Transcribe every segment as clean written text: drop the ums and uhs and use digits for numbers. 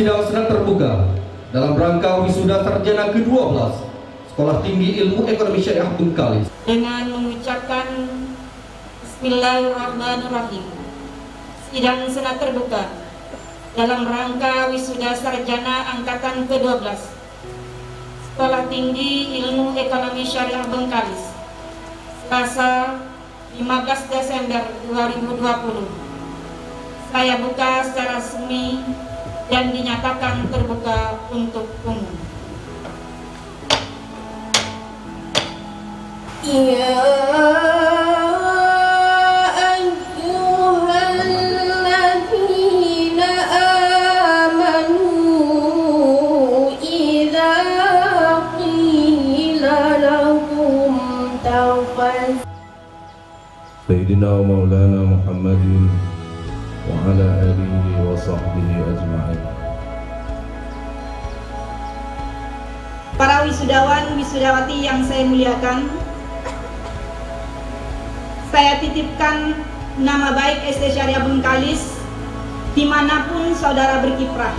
sidang senang terbuka dalam rangka wisuda sarjana ke-12 Sekolah Tinggi Ilmu Ekonomi Syariah Bengkalis. Dengan mengucapkan Bismillahirrahmanirrahim, sidang senang terbuka dalam rangka wisuda sarjana angkatan ke-12 Sekolah Tinggi Ilmu Ekonomi Syariah Bengkalis, Selasa 15 Desember 2020. Saya buka secara resmi dan dinyatakan terbuka untuk umum. Ya ayyuhalladzina amanu idza qila lahum tafas Sayyidina wa Maulana Muhammadin wa ala alihi wa sahbihi ajma'in. Para wisudawan, wisudawati yang saya muliakan, saya titipkan nama baik SD Syariah Bengkalis dimanapun saudara berkiprah.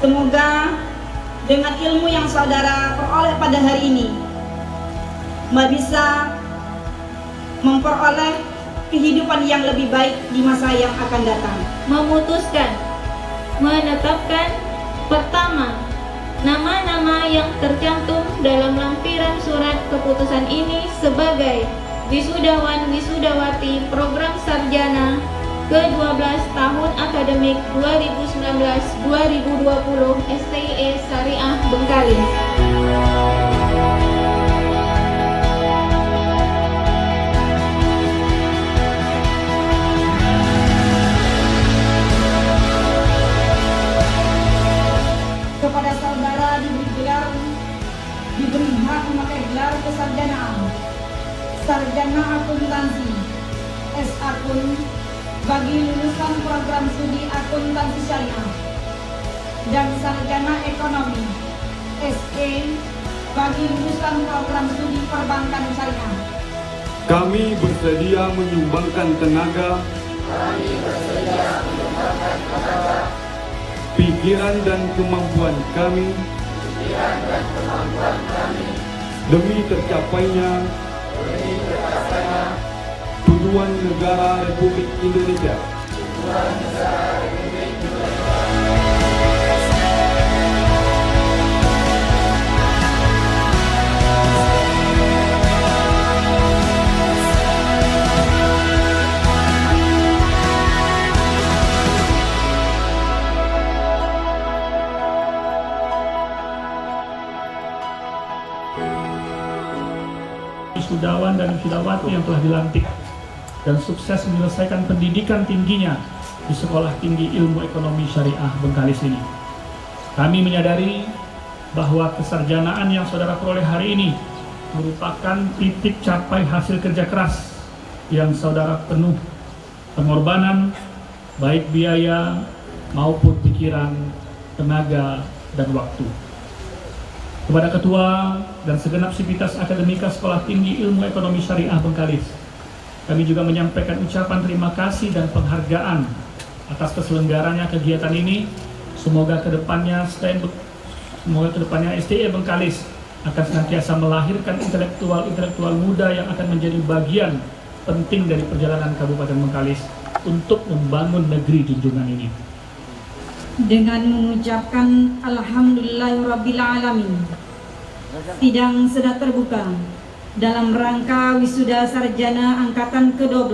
Semoga dengan ilmu yang saudara peroleh pada hari ini bisa memperoleh kehidupan yang lebih baik di masa yang akan datang. memutuskan menetapkan pertama nama-nama yang tercantum dalam lampiran surat keputusan ini sebagai wisudawan wisudawati program sarjana ke-12 tahun akademik 2019-2020 STIE Syariah Bengkalis. Kepada saudara diberi hak memakai gelar kesarjanaan sarjana akuntansi S.Akun bagi lulusan program studi akuntansi syariah dan sarjana ekonomi SE bagi lulusan program studi perbankan syariah. Kami bersedia menyumbangkan tenaga, pikiran dan kemampuan kami demi tercapainya tujuan negara Republik Indonesia. Wisudawan dan wisudawati yang telah dilantik dan sukses menyelesaikan pendidikan tingginya di Sekolah Tinggi Ilmu Ekonomi Syariah Bengkalis ini. Kami menyadari bahwa kesarjanaan yang saudara peroleh hari ini merupakan titik capai hasil kerja keras yang saudara penuh pengorbanan baik biaya maupun pikiran, tenaga, dan waktu. Kepada Ketua dan segenap sivitas akademika Sekolah Tinggi Ilmu Ekonomi Syariah Bengkalis, kami juga menyampaikan ucapan terima kasih dan penghargaan atas terselenggaranya kegiatan ini. Semoga kedepannya STIE Bengkalis akan senantiasa melahirkan intelektual muda yang akan menjadi bagian penting dari perjalanan Kabupaten Bengkalis untuk membangun negeri junjungan ini. Dengan mengucapkan Alhamdulillahirrabbilalamin, sidang sedang terbuka dalam rangka wisuda sarjana angkatan ke-12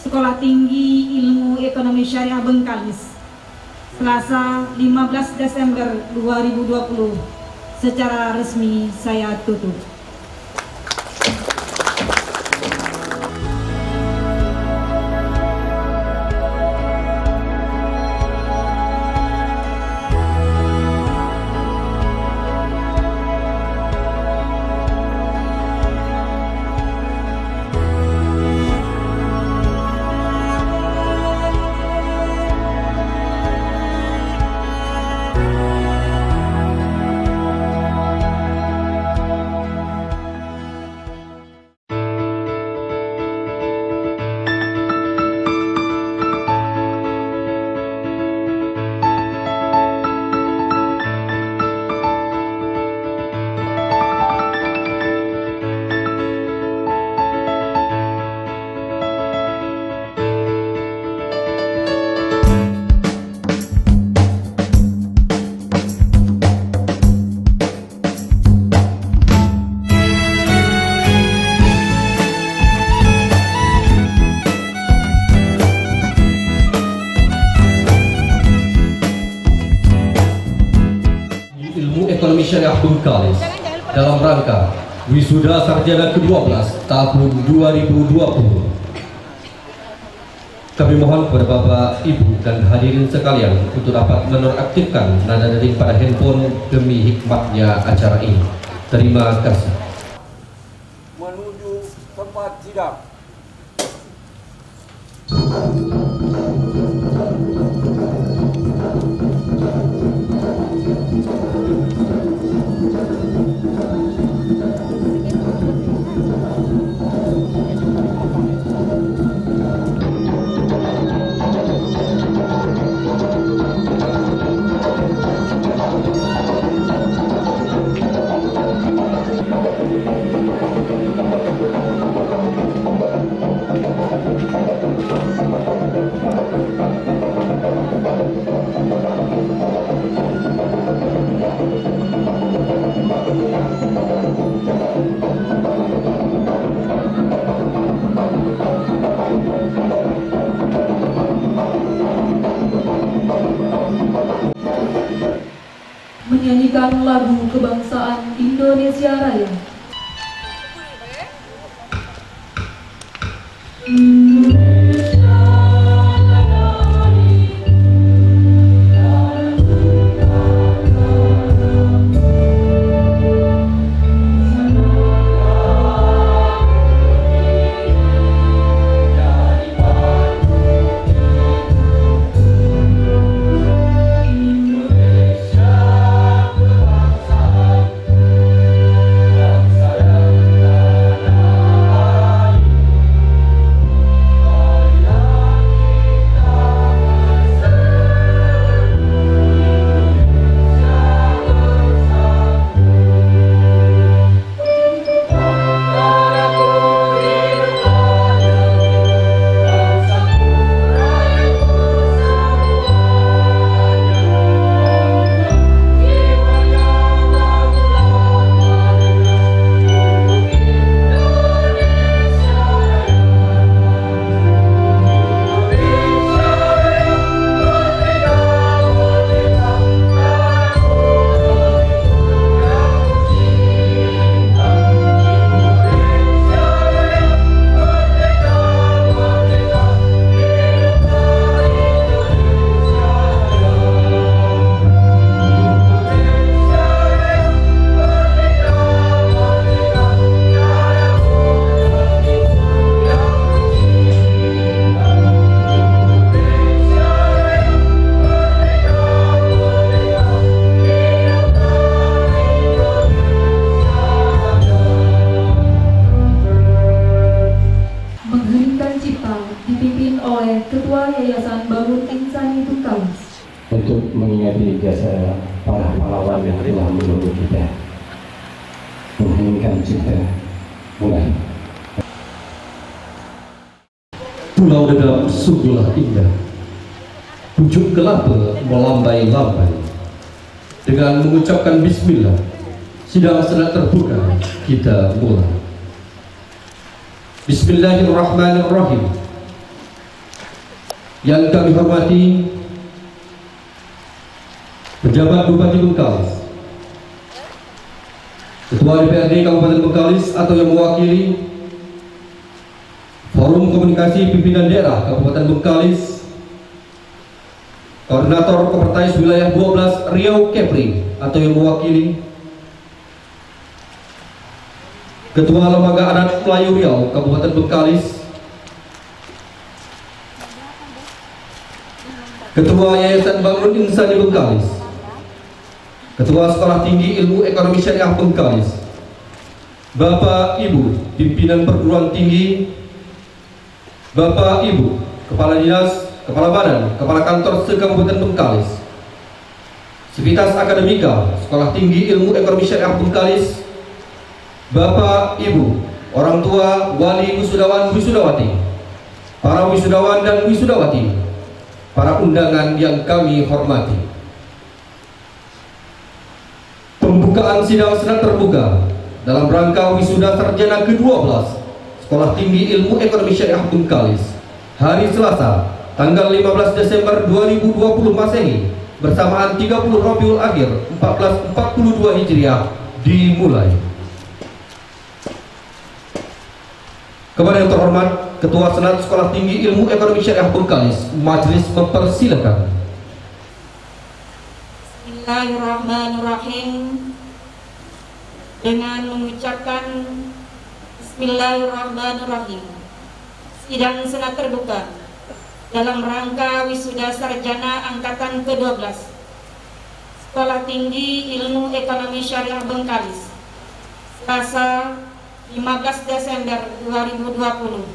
Sekolah Tinggi Ilmu Ekonomi Syariah Bengkalis, Selasa 15 Desember 2020, secara resmi saya tutup. Syariah Bengkalis dalam rangka Wisuda Sarjana ke-12 tahun 2020. Kami mohon kepada Bapak, Ibu, dan hadirin sekalian untuk dapat menonaktifkan nada dering pada handphone demi hikmatnya acara ini. Terima kasih. Menuju tempat sidang. Menyanyikan lagu kebangsaan Indonesia Raya. Ketua Yayasan Bangun Insani Bengkalis. Untuk mengingati jasa para pahlawan yang telah menunggu kita, mengheningkan cipta mulai. Pulau Dedap sungguhlah indah, pucuk kelapa melambai-lambai. Dengan mengucapkan bismillah, sidang senat terbuka, kita mulai. Bismillahirrahmanirrahim. Yang kami hormati pejabat Bupati Bengkalis, Ketua DPRD Kabupaten Bengkalis atau yang mewakili Forum Komunikasi Pimpinan Daerah Kabupaten Bengkalis, Koordinator Kopertais Wilayah 12 Riau Kepri atau yang mewakili Ketua Lembaga Adat Melayu Riau Kabupaten Bengkalis, Ketua Yayasan Bangun Insani Bengkalis, Ketua Sekolah Tinggi Ilmu Ekonomi Syariah Bengkalis, Bapak Ibu Pimpinan Perguruan Tinggi, Bapak Ibu Kepala Dinas, Kepala Badan, Kepala Kantor se-Kabupaten Bengkalis, Sivitas Akademika Sekolah Tinggi Ilmu Ekonomi Syariah Bengkalis, Bapak Ibu, orang tua, wali wisudawan wisudawati, para wisudawan dan wisudawati, para undangan yang kami hormati. Pembukaan sidang senat terbuka dalam rangka Wisuda Sarjana ke-12 Sekolah Tinggi Ilmu Ekonomi Syariah Bengkalis hari Selasa tanggal 15 Desember 2020 Masehi bersamaan 30 Rabiul Akhir 1442 Hijriah dimulai. Kepada yang terhormat Ketua Senat Sekolah Tinggi Ilmu Ekonomi Syariah Bengkalis, majelis mempersilakan. Bismillahirrahmanirrahim. Dengan mengucapkan Bismillahirrahmanirrahim, sidang senat terbuka dalam rangka wisuda sarjana angkatan ke-12 Sekolah Tinggi Ilmu Ekonomi Syariah Bengkalis, Selasa 15 Desember 2020.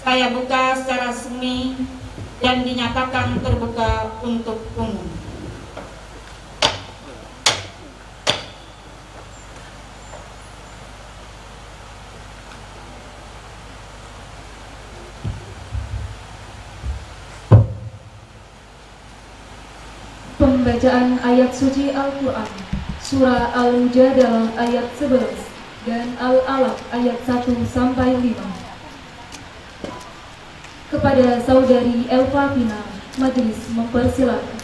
Saya buka secara resmi dan dinyatakan terbuka untuk umum. Pembacaan ayat suci Al-Quran, Surah Al-Mujadalah ayat 11 dan Al-Alaq ayat 1-5. Kepada Saudari Elva Fina, majelis mempersilakan.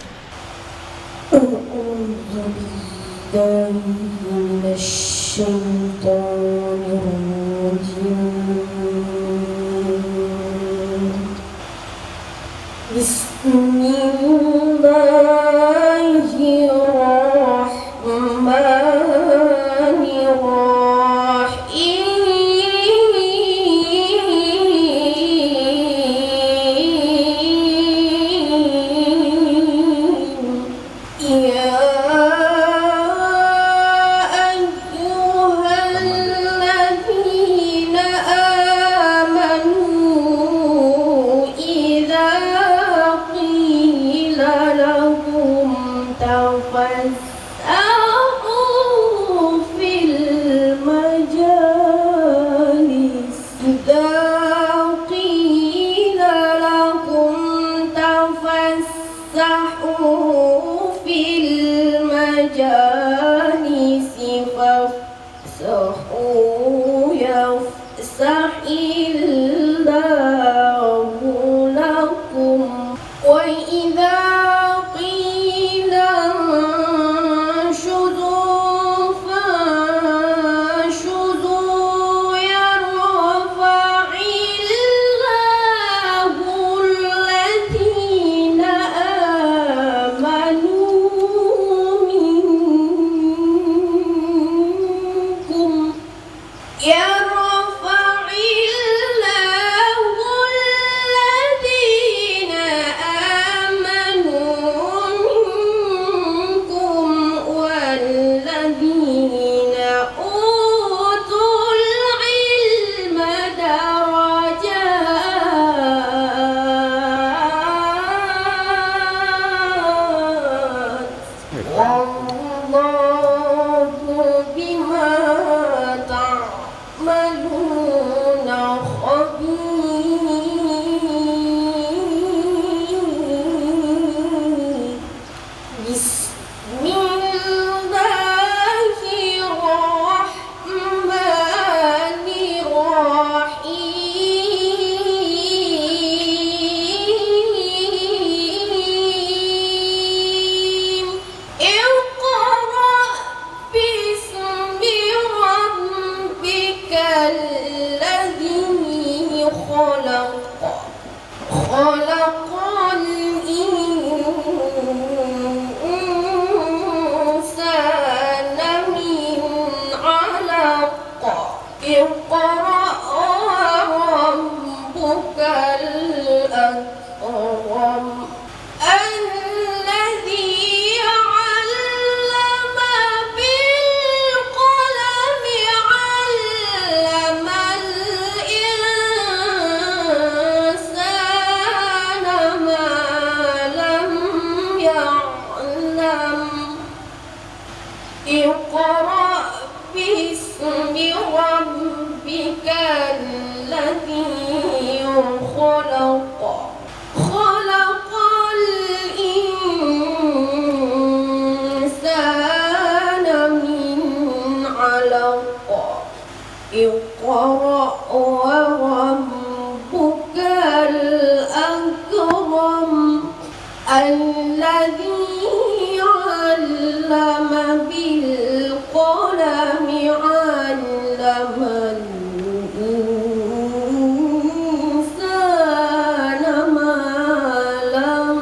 اقرأ وربك الأكرم الذي علم بالقلم علم الإنسان ما لم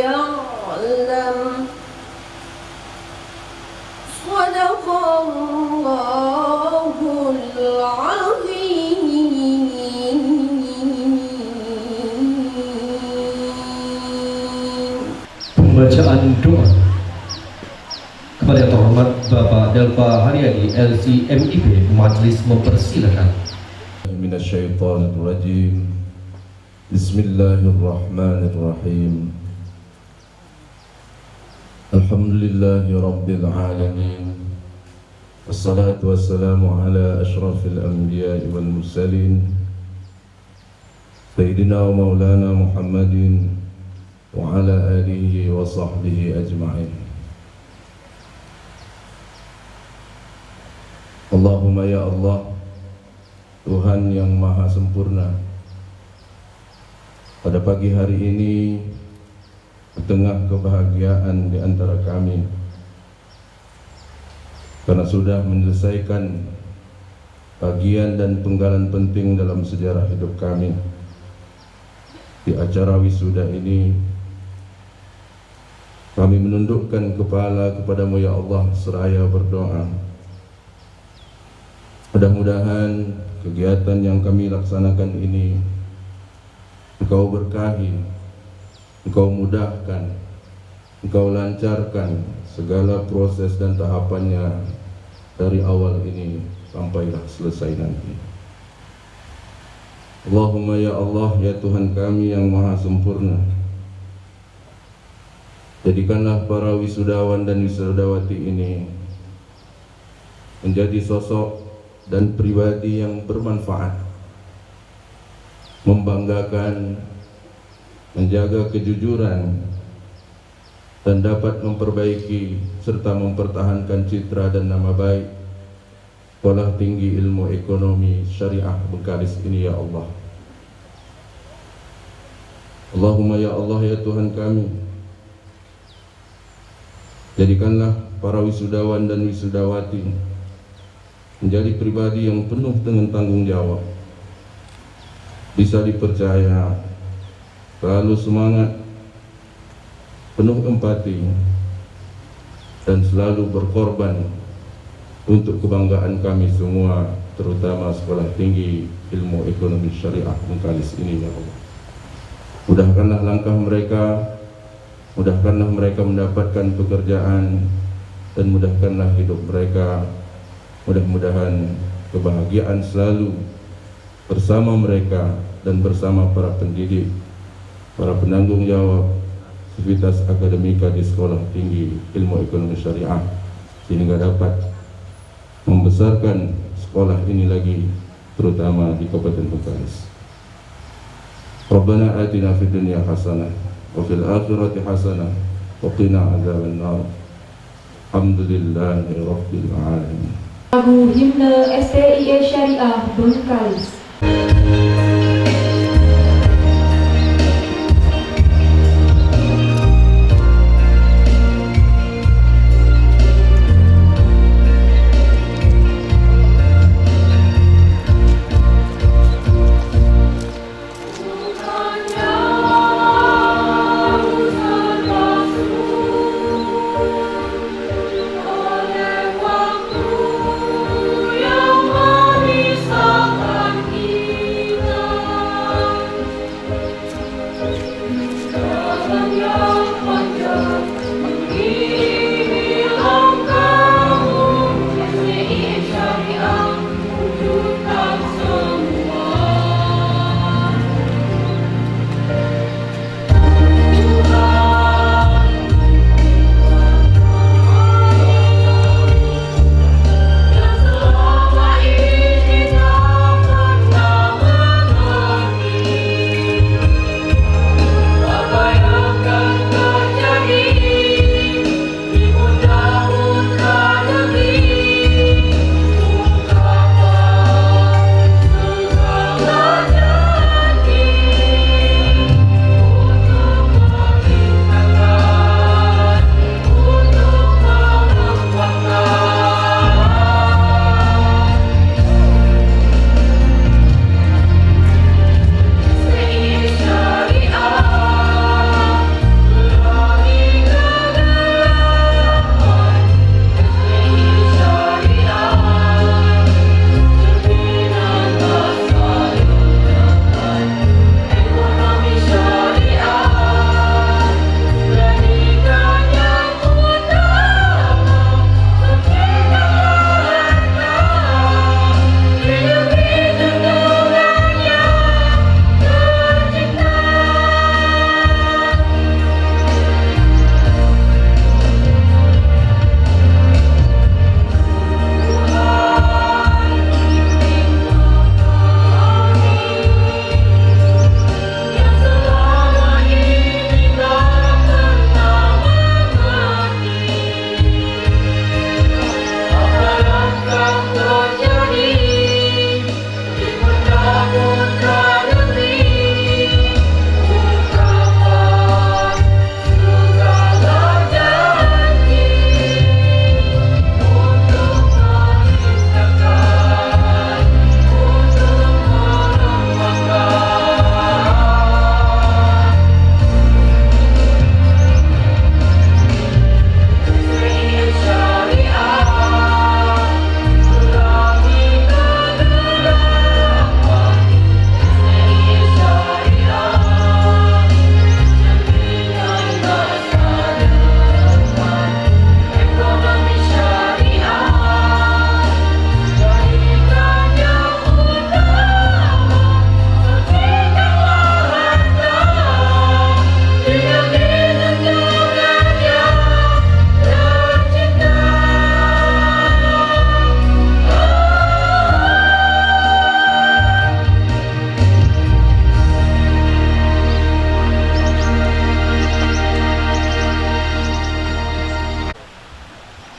يعلم صدق الله العظيم. Pembacaan doa kepada yang terhormat Bapak Delva Haryadi LC-MIP, majelis mempersilakan. Minasyaitonirrajim. Bismillahirrahmanirrahim. Alhamdulillahi rabbil alamin. Wassalatu wassalamu ala ashrafil anbiya'i wal mursalin Sayyidina wa maulana Muhammadin wa ala alihi wa sahbihi ajma'in. Allahumma ya Allah, Tuhan yang maha sempurna, pada pagi hari ini di tengah kebahagiaan di antara kami karena sudah menyelesaikan bagian dan penggalan penting dalam sejarah hidup kami. Di acara wisuda ini kami menundukkan kepala kepadamu ya Allah seraya berdoa. Mudah-mudahan kegiatan yang kami laksanakan ini Engkau berkahi, Engkau mudahkan, Engkau lancarkan segala proses dan tahapannya dari awal ini sampailah selesai nanti. Allahumma ya Allah, ya Tuhan kami yang maha sempurna, jadikanlah para wisudawan dan wisudawati ini menjadi sosok dan pribadi yang bermanfaat, membanggakan, menjaga kejujuran, dan dapat memperbaiki serta mempertahankan citra dan nama baik Sekolah Tinggi Ilmu Ekonomi Syariah Bengkalis ini ya Allah. Allahumma ya Allah, ya Tuhan kami, jadikanlah para wisudawan dan wisudawati menjadi pribadi yang penuh dengan tanggung jawab, bisa dipercaya, selalu semangat, penuh empati, dan selalu berkorban untuk kebanggaan kami semua, terutama Sekolah Tinggi Ilmu Ekonomi Syariah Bengkalis ini ya Allah. Mudahkanlah langkah mereka, mudahkanlah mereka mendapatkan pekerjaan, dan mudahkanlah hidup mereka. Mudah-mudahan kebahagiaan selalu bersama mereka dan bersama para pendidik, para penanggung jawab Sivitas Akademika di Sekolah Tinggi Ilmu Ekonomi Syariah, sehingga dapat membesarkan sekolah ini lagi, terutama di Kabupaten Bengkalis. Rabbana atina fid dunya hasanah wa fil akhirati hasanah wa qina adzabannar. Alhamdulillahi rabbil alamin. Lagu himne STIE Syariah Bengkalis. Yang memisahkan kita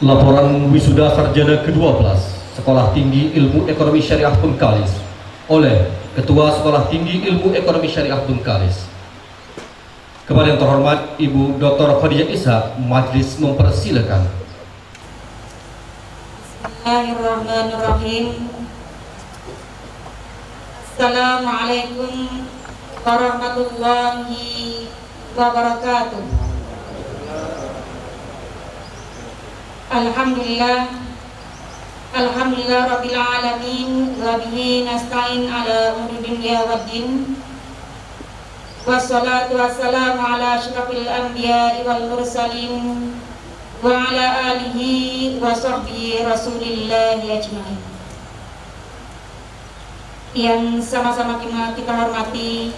Laporan wisuda sarjana ke-12 Sekolah Tinggi Ilmu Ekonomi Syariah Bengkalis oleh Ketua Sekolah Tinggi Ilmu Ekonomi Syariah Bengkalis. Kepada yang terhormat Ibu Dr. Khadijah Ishaq, majelis mempersilakan. Bismillahirrahmanirrahim. Assalamualaikum warahmatullahi wabarakatuh. Alhamdulillah Rabbil alamin wa bihi nasta'in ala umuri dunya waddin. Wassalatu wassalamu ala asyrafil anbiya'i wal mursalin wa ala alihi wa sahbihi rasulillahi ajma'in. Yang sama-sama kita hormati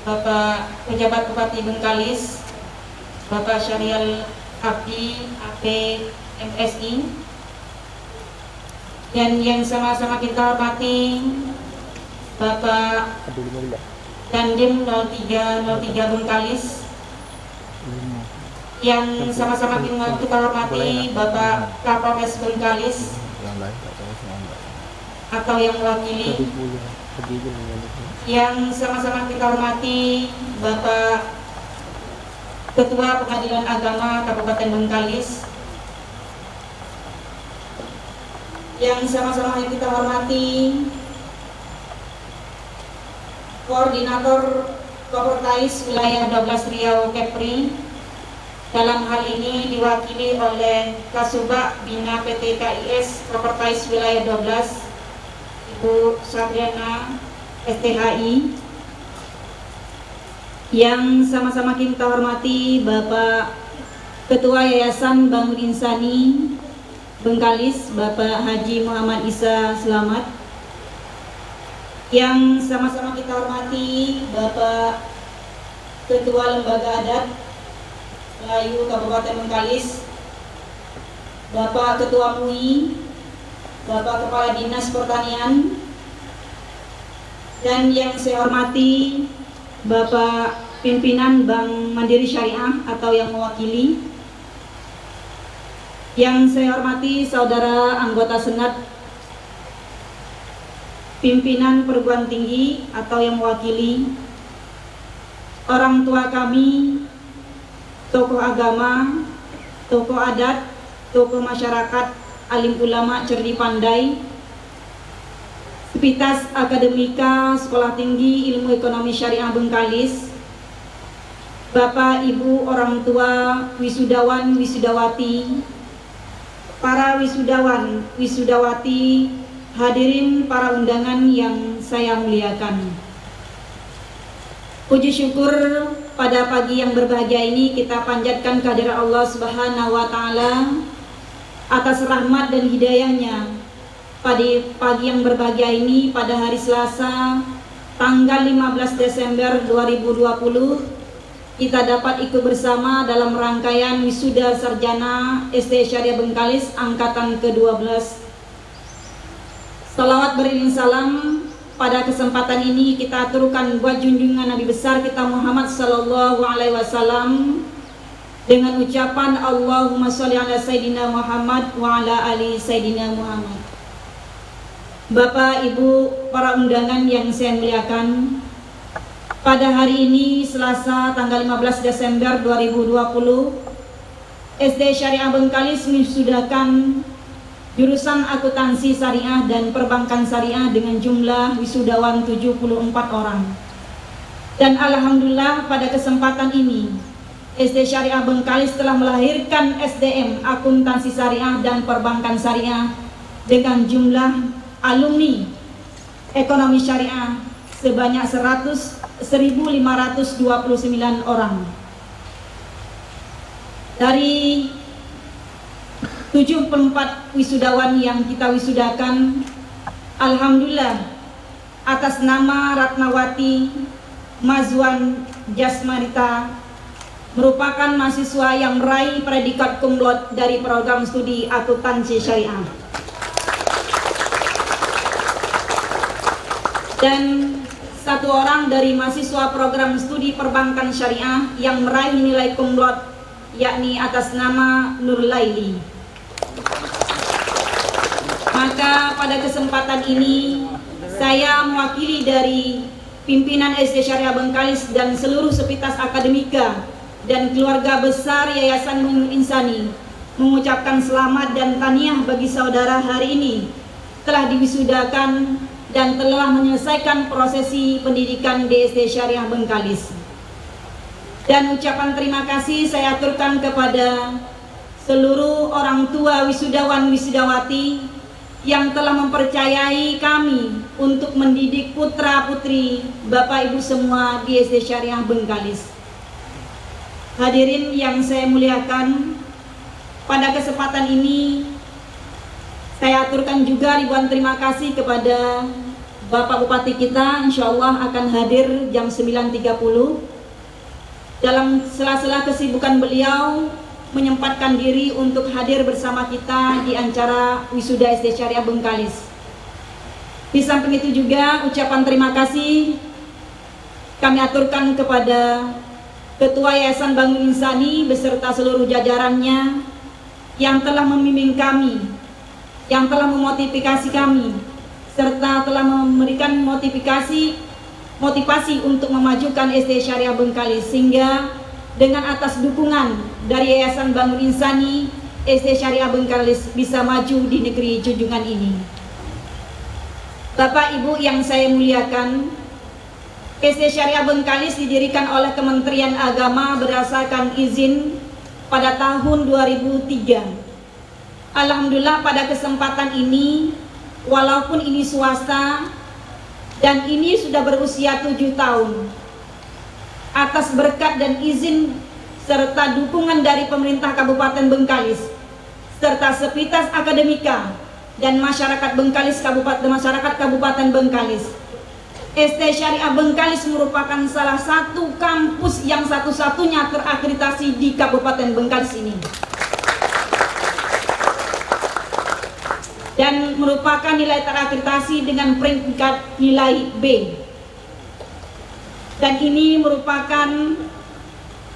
Bapak Pejabat Bupati Bengkalis, Bapak Syarial Abdi AP MSI, dan yang sama-sama kita hormati Bapak Dandim 03 Bengkalis, yang sama-sama kita hormati Bapak Kapolres Bengkalis atau yang mewakili, yang sama-sama kita hormati Bapak Ketua Pengadilan Agama Kabupaten Bengkalis, yang sama-sama kita hormati Koordinator Kopertais Wilayah 12 Riau Kepri, dalam hal ini diwakili oleh Kasubag Bina PT KIS Kopertais Wilayah 12 Ibu Sabriana STHI, yang sama-sama kita hormati Bapak Ketua Yayasan Bangun Insani Bengkalis, Bapak Haji Muhammad Isa Selamat, yang sama-sama kita hormati Bapak Ketua Lembaga Adat Melayu Kabupaten Bengkalis, Bapak Ketua MUI, Bapak Kepala Dinas Pertanian, dan yang saya hormati Bapak Pimpinan Bank Mandiri Syariah atau yang mewakili, yang saya hormati Saudara Anggota Senat Pimpinan Perguruan Tinggi atau yang mewakili, orang tua kami, tokoh agama, tokoh adat, tokoh masyarakat, alim ulama cerdik pandai, Sivitas Akademika Sekolah Tinggi Ilmu Ekonomi Syariah Bengkalis, Bapak Ibu orang tua, wisudawan, wisudawati, para wisudawan, wisudawati, hadirin para undangan yang saya muliakan. Puji syukur pada pagi yang berbahagia ini kita panjatkan kehadirat Allah Subhanahu wa Ta'ala atas rahmat dan hidayahnya. Pada pagi yang berbahagia ini, pada hari Selasa tanggal 15 Desember 2020, kita dapat ikut bersama dalam rangkaian wisuda sarjana SD Syariah Bengkalis angkatan ke-12. Salawat beriring salam pada kesempatan ini kita aturkan buat junjungan Nabi besar kita Muhammad sallallahu alaihi wasallam dengan ucapan Allahumma sholli ala Sayyidina Muhammad wa ala ali Sayyidina Muhammad. Bapak, Ibu, para undangan yang saya muliakan, pada hari ini Selasa tanggal 15 Desember 2020, SD Syariah Bengkalis mensudahkan jurusan akuntansi syariah dan perbankan syariah dengan jumlah wisudawan 74 orang. Dan alhamdulillah pada kesempatan ini SD Syariah Bengkalis telah melahirkan SDM akuntansi syariah dan perbankan syariah dengan jumlah alumni ekonomi syariah sebanyak 1.529 orang. Dari 74 wisudawan yang kita wisudakan, alhamdulillah atas nama Ratnawati Mazwan Jasmarita merupakan mahasiswa yang meraih predikat cum laude dari program studi akuntansi syariah. Dan satu orang dari mahasiswa program studi perbankan syariah yang meraih nilai cum laude yakni atas nama Nur Laili. Maka pada kesempatan ini saya mewakili dari pimpinan SD Syariah Bengkalis dan seluruh sivitas akademika dan keluarga besar Yayasan Bangun Insani mengucapkan selamat dan tahniah bagi saudara hari ini telah diwisudakan dan telah menyelesaikan prosesi pendidikan di SD Syariah Bengkalis. Dan ucapan terima kasih saya aturkan kepada seluruh orang tua wisudawan wisudawati yang telah mempercayai kami untuk mendidik putra-putri Bapak Ibu semua di SD Syariah Bengkalis. Hadirin yang saya muliakan, pada kesempatan ini saya aturkan juga ribuan terima kasih kepada Bapak Bupati kita, insya Allah akan hadir jam 9.30. Dalam sela-sela kesibukan beliau menyempatkan diri untuk hadir bersama kita di acara wisuda SD Syariah Bengkalis. Di samping itu juga ucapan terima kasih kami aturkan kepada Ketua Yayasan Bangun Insani beserta seluruh jajarannya yang telah membimbing kami, yang telah memotivasi kami, serta telah memberikan motivasi untuk memajukan SD Syariah Bengkalis, sehingga dengan atas dukungan dari Yayasan Bangun Insani, SD Syariah Bengkalis bisa maju di negeri junjungan ini. Bapak Ibu yang saya muliakan, SD Syariah Bengkalis didirikan oleh Kementerian Agama berdasarkan izin pada tahun 2003. Alhamdulillah pada kesempatan ini, walaupun ini swasta dan ini sudah berusia 7 tahun, atas berkat dan izin serta dukungan dari pemerintah Kabupaten Bengkalis serta sivitas akademika dan masyarakat Kabupaten Bengkalis, SD Syariah Bengkalis merupakan salah satu kampus yang satu-satunya terakreditasi di Kabupaten Bengkalis ini dan merupakan nilai terakreditasi dengan peringkat nilai B. Dan ini merupakan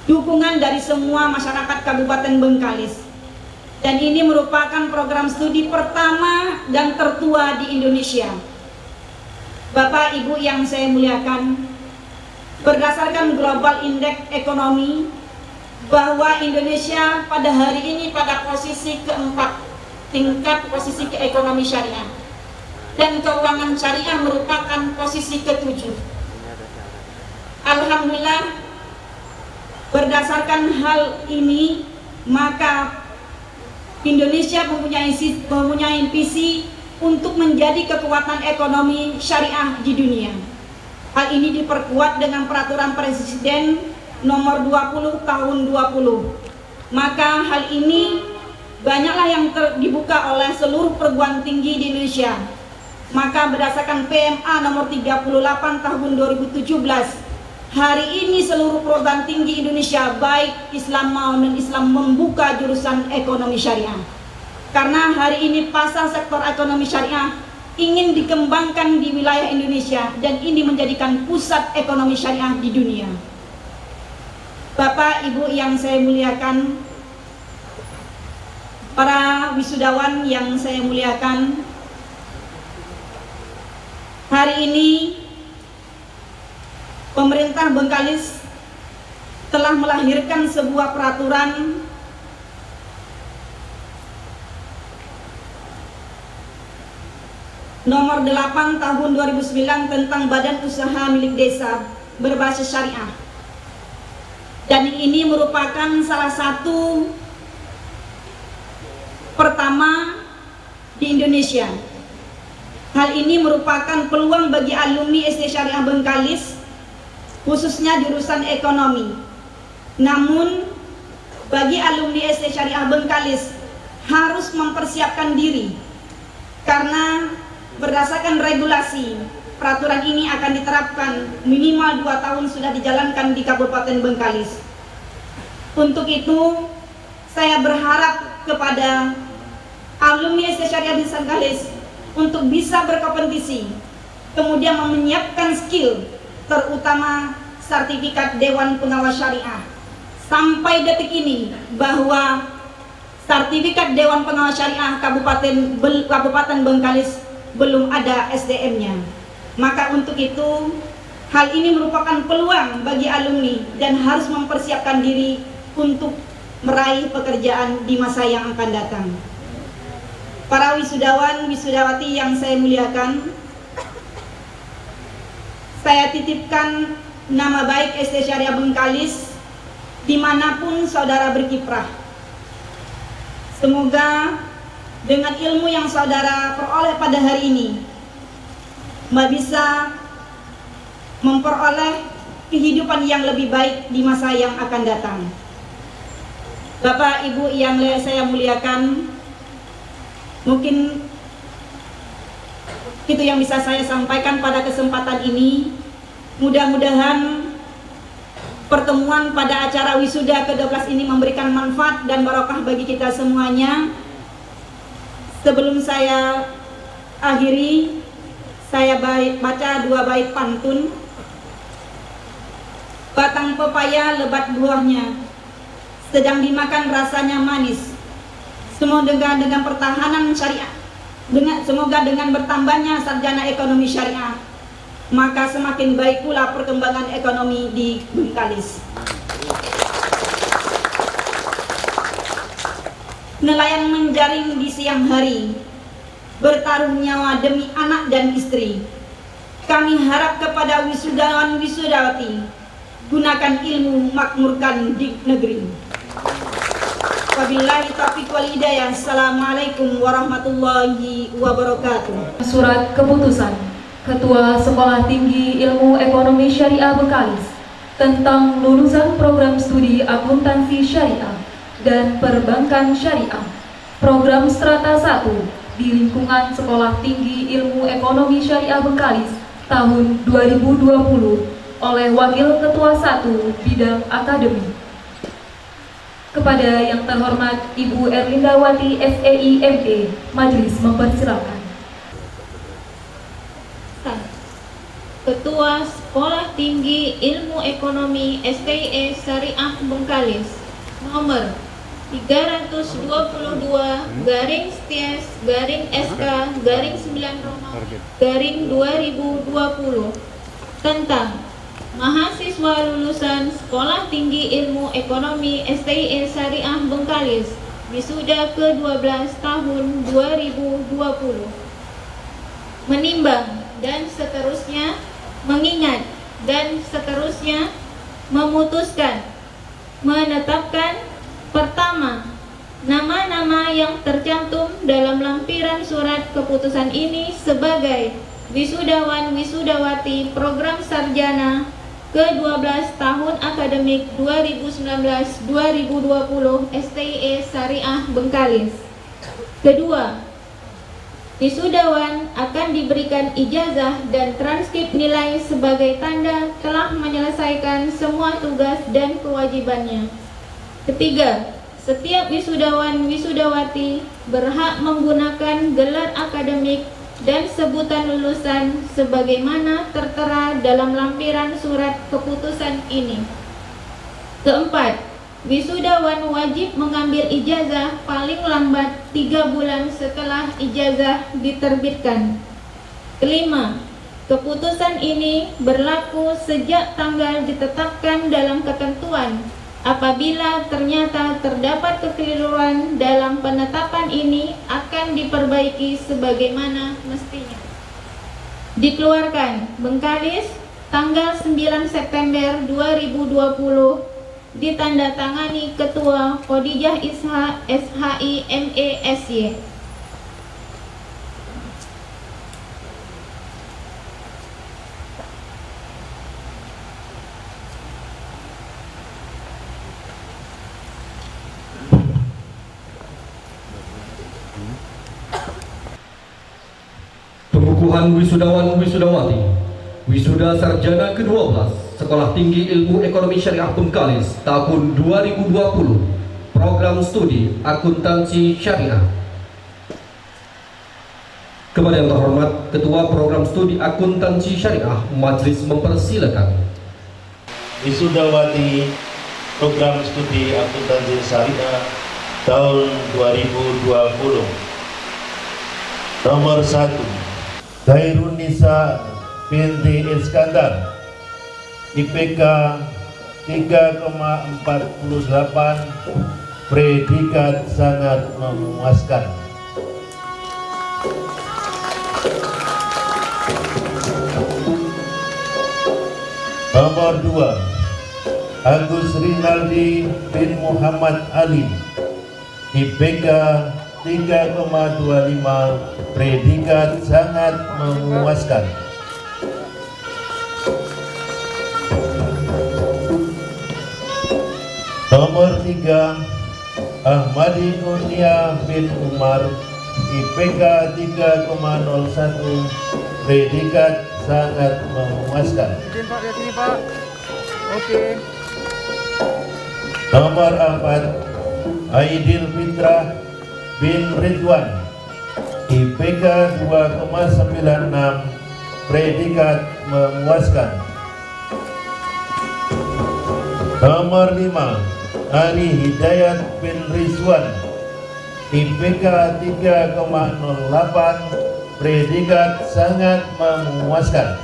dukungan dari semua masyarakat Kabupaten Bengkalis. Dan ini merupakan program studi pertama dan tertua di Indonesia. Bapak Ibu yang saya muliakan, berdasarkan Global Index Ekonomi, bahwa Indonesia pada hari ini pada posisi keempat tingkat posisi ekonomi syariah, dan keuangan syariah merupakan posisi ketujuh. Alhamdulillah, berdasarkan hal ini maka Indonesia mempunyai visi untuk menjadi kekuatan ekonomi syariah di dunia. Hal ini diperkuat dengan peraturan Presiden nomor 20 tahun 20. Maka hal ini banyaklah yang dibuka oleh seluruh perguruan tinggi di Indonesia. Maka berdasarkan PMA nomor 38 tahun 2017, hari ini seluruh perguruan tinggi Indonesia baik Islam maupun Islam membuka jurusan ekonomi syariah. Karena hari ini pasar sektor ekonomi syariah ingin dikembangkan di wilayah Indonesia dan ini menjadikan pusat ekonomi syariah di dunia. Bapak Ibu yang saya muliakan, para wisudawan yang saya muliakan, hari ini pemerintah Bengkalis telah melahirkan sebuah peraturan nomor 8 tahun 2009 tentang badan usaha milik desa berbasis syariah. Dan ini merupakan salah satu pertama di Indonesia. Hal ini merupakan peluang bagi alumni SD Syariah Bengkalis, khususnya jurusan ekonomi. Namun, bagi alumni SD Syariah Bengkalis harus mempersiapkan diri, karena berdasarkan regulasi, peraturan ini akan diterapkan minimal 2 tahun sudah dijalankan di Kabupaten Bengkalis. Untuk itu, saya berharap kepada alumni SD Syariah Bengkalis untuk bisa berkompetisi, kemudian menyiapkan skill, terutama sertifikat Dewan Pengawas Syariah, sampai detik ini bahwa sertifikat Dewan Pengawas Syariah Kabupaten Bengkalis belum ada SDM-nya. Maka untuk itu, hal ini merupakan peluang bagi alumni dan harus mempersiapkan diri untuk meraih pekerjaan di masa yang akan datang. Para wisudawan, wisudawati yang saya muliakan, saya titipkan nama baik SD Syariah Bengkalis dimanapun saudara berkiprah. Semoga dengan ilmu yang saudara peroleh pada hari ini, bisa memperoleh kehidupan yang lebih baik di masa yang akan datang. Bapak Ibu yang saya muliakan, mungkin itu yang bisa saya sampaikan pada kesempatan ini. Mudah-mudahan pertemuan pada acara wisuda ke-12 ini memberikan manfaat dan barokah bagi kita semuanya. Sebelum saya akhiri, saya baca 2 bait pantun. Batang pepaya lebat buahnya, sedang dimakan rasanya manis. Semoga dengan pertahanan syariah, semoga dengan bertambahnya sarjana ekonomi syariah, maka semakin baik pula perkembangan ekonomi di Bengkalis. Nelayan menjaring di siang hari, bertaruh nyawa demi anak dan istri. Kami harap kepada wisudawan wisudawati, gunakan ilmu makmurkan di negeri. Wabillahi taufiq wal hidayah. Assalamualaikum warahmatullahi wabarakatuh. Surat keputusan Ketua Sekolah Tinggi Ilmu Ekonomi Syariah Bengkalis tentang lulusan program studi akuntansi syariah dan perbankan syariah program strata 1 di lingkungan Sekolah Tinggi Ilmu Ekonomi Syariah Bengkalis tahun 2020 oleh Wakil Ketua 1 Bidang Akademi. Kepada yang terhormat Ibu Erlindawati SEI ME, Majelis mempersilakan. Ketua Sekolah Tinggi Ilmu Ekonomi STIE Syariah Bengkalis nomor 312/SK/9/2020 tentang mahasiswa lulusan Sekolah Tinggi Ilmu Ekonomi STIE Syariah Bengkalis wisuda ke-12 tahun 2020, menimbang dan seterusnya, mengingat dan seterusnya, memutuskan, menetapkan: pertama, nama-nama yang tercantum dalam lampiran surat keputusan ini sebagai wisudawan wisudawati program sarjana ke-12 tahun akademik 2019-2020 STIE Syariah Bengkalis. Kedua, wisudawan akan diberikan ijazah dan transkrip nilai sebagai tanda telah menyelesaikan semua tugas dan kewajibannya. Ketiga, setiap wisudawan wisudawati berhak menggunakan gelar akademik dan sebutan lulusan sebagaimana tertera dalam lampiran surat keputusan ini. Keempat, wisudawan wajib mengambil ijazah paling lambat 3 bulan setelah ijazah diterbitkan. Kelima, keputusan ini berlaku sejak tanggal ditetapkan dalam ketentuan. Apabila ternyata terdapat kekeliruan dalam penetapan ini, akan diperbaiki sebagaimana mestinya. Dikeluarkan Bengkalis tanggal 9 September 2020, ditandatangani Ketua Khadijah Isha SHI MESY. Pengukuhan wisudawan wisudawati wisuda sarjana ke-12 Sekolah Tinggi Ilmu Ekonomi Syariah Bengkalis tahun 2020 program studi akuntansi syariah. Kepada yang terhormat Ketua Program Studi Akuntansi Syariah, Majelis mempersilakan. Wisudawati program studi akuntansi syariah tahun 2020. Nomor 1, Khairun Nisa binti Iskandar, IPK 3,48, predikat sangat memuaskan. Nomor 2, Agus Rinaldi bin Muhammad Ali, IPK 3,25, predikat sangat memuaskan. Nomor 3, Ahmadi Kurnia bin Umar, IPK 3,01, predikat sangat memuaskan. Nomor 4, Aidil Fitrah bin Ridwan, IPK 2,96, predikat memuaskan. Nomor 5, Ali Hidayat bin Rizwan, IPK 3,08, predikat sangat memuaskan.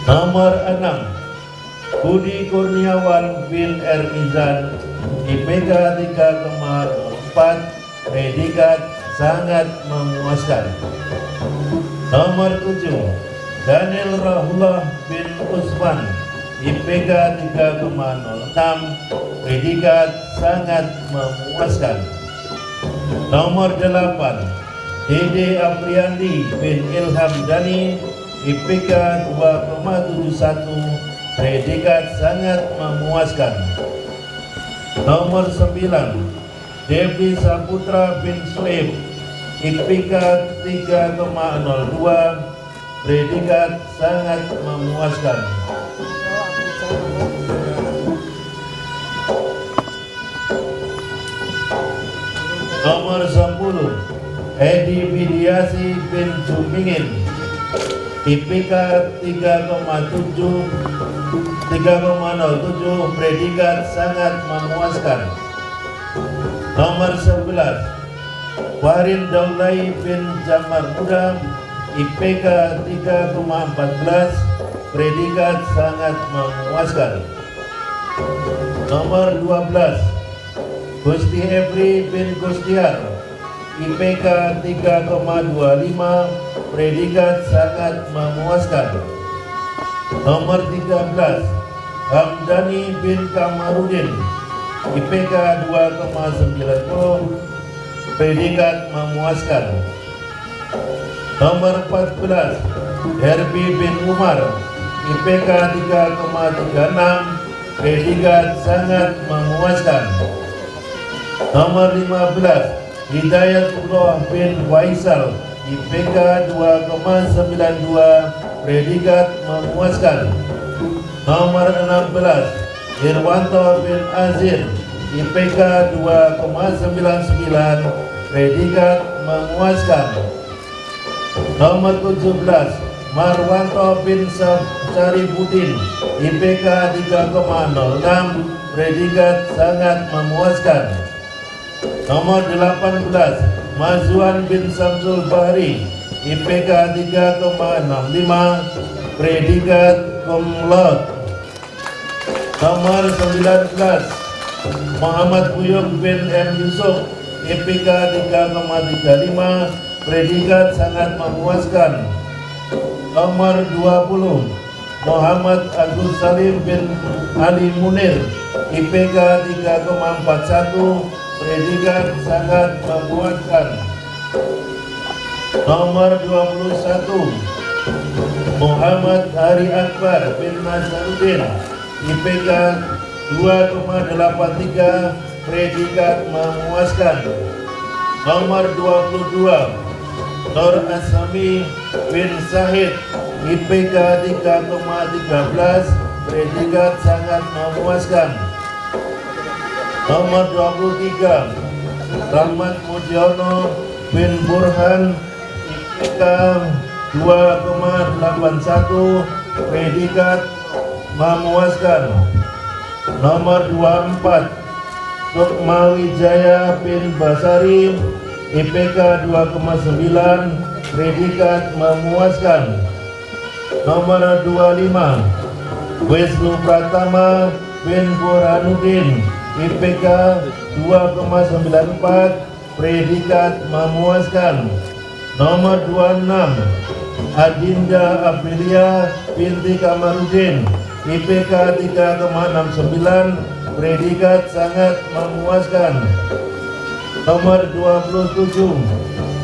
Nomor 6, Budi Kurniawan bin Ermizan, IPK 3,04, predikat sangat memuaskan. Nomor 7, Daniel Rahullah bin Usman, IPK 3,06, predikat sangat memuaskan. Nomor 8, Dede Apriandi bin Ilham Dani, IPK 2,71, predikat sangat memuaskan. Nomor 9, Devi Saputra bin Sueb, IPK 3,02, predikat sangat memuaskan. Nomor 10, Edi Widiasi bin Jumingin, IPK 3,07, predikat sangat memuaskan. Nomor 11, Warin Daulay bin Jamar Muda, IPK 3,14, predikat sangat memuaskan. Nomor 12, Gusti Ebri bin Gustiar, IPK 3,25, predikat sangat memuaskan. Nomor 13, Hamdani bin Kamarudin, IPK 2,90, predikat memuaskan. Nomor 14, Herbie bin Umar, IPK 3,36, predikat sangat memuaskan. Nomor 15, Hidayatullah bin Waisal, IPK 2,92, predikat memuaskan. Nomor 16, Irwanto bin Azir, IPK 2,99, predikat memuaskan. Nomor 17, Marwanto bin Syarifudin, IPK 3,06, predikat sangat memuaskan. Nomor 18, Mazwan bin Samsul Bahri, IPK 3,65, predikat cum laude. Nomor 19, Muhammad Buyung bin M. Yusuf, IPK 3,35, predikat sangat memuaskan. Nomor 20, Muhammad Agus Salim bin Ali Munir, IPK 3,41, predikat sangat memuaskan. Nomor 21, Muhammad Hari Akbar bin Nasaruddin, IPK 2,83, predikat memuaskan. Nomor 22, Nur Asami bin Sahid, IPK 3,13, predikat sangat memuaskan. Nomor 23, Rahmat Mujiono bin Burhan, IPK 2,81, predikat memuaskan. Nomor 24 Sukma Wijaya bin Basari, IPK 2,9, predikat memuaskan. Nomor 25 Wisnu Pratama bin Burhanuddin, IPK 2,94, predikat memuaskan. Nomor 26 Adinda Aprilia binti Kamarudin, IPK 3,69, predikat sangat memuaskan. Nomor 27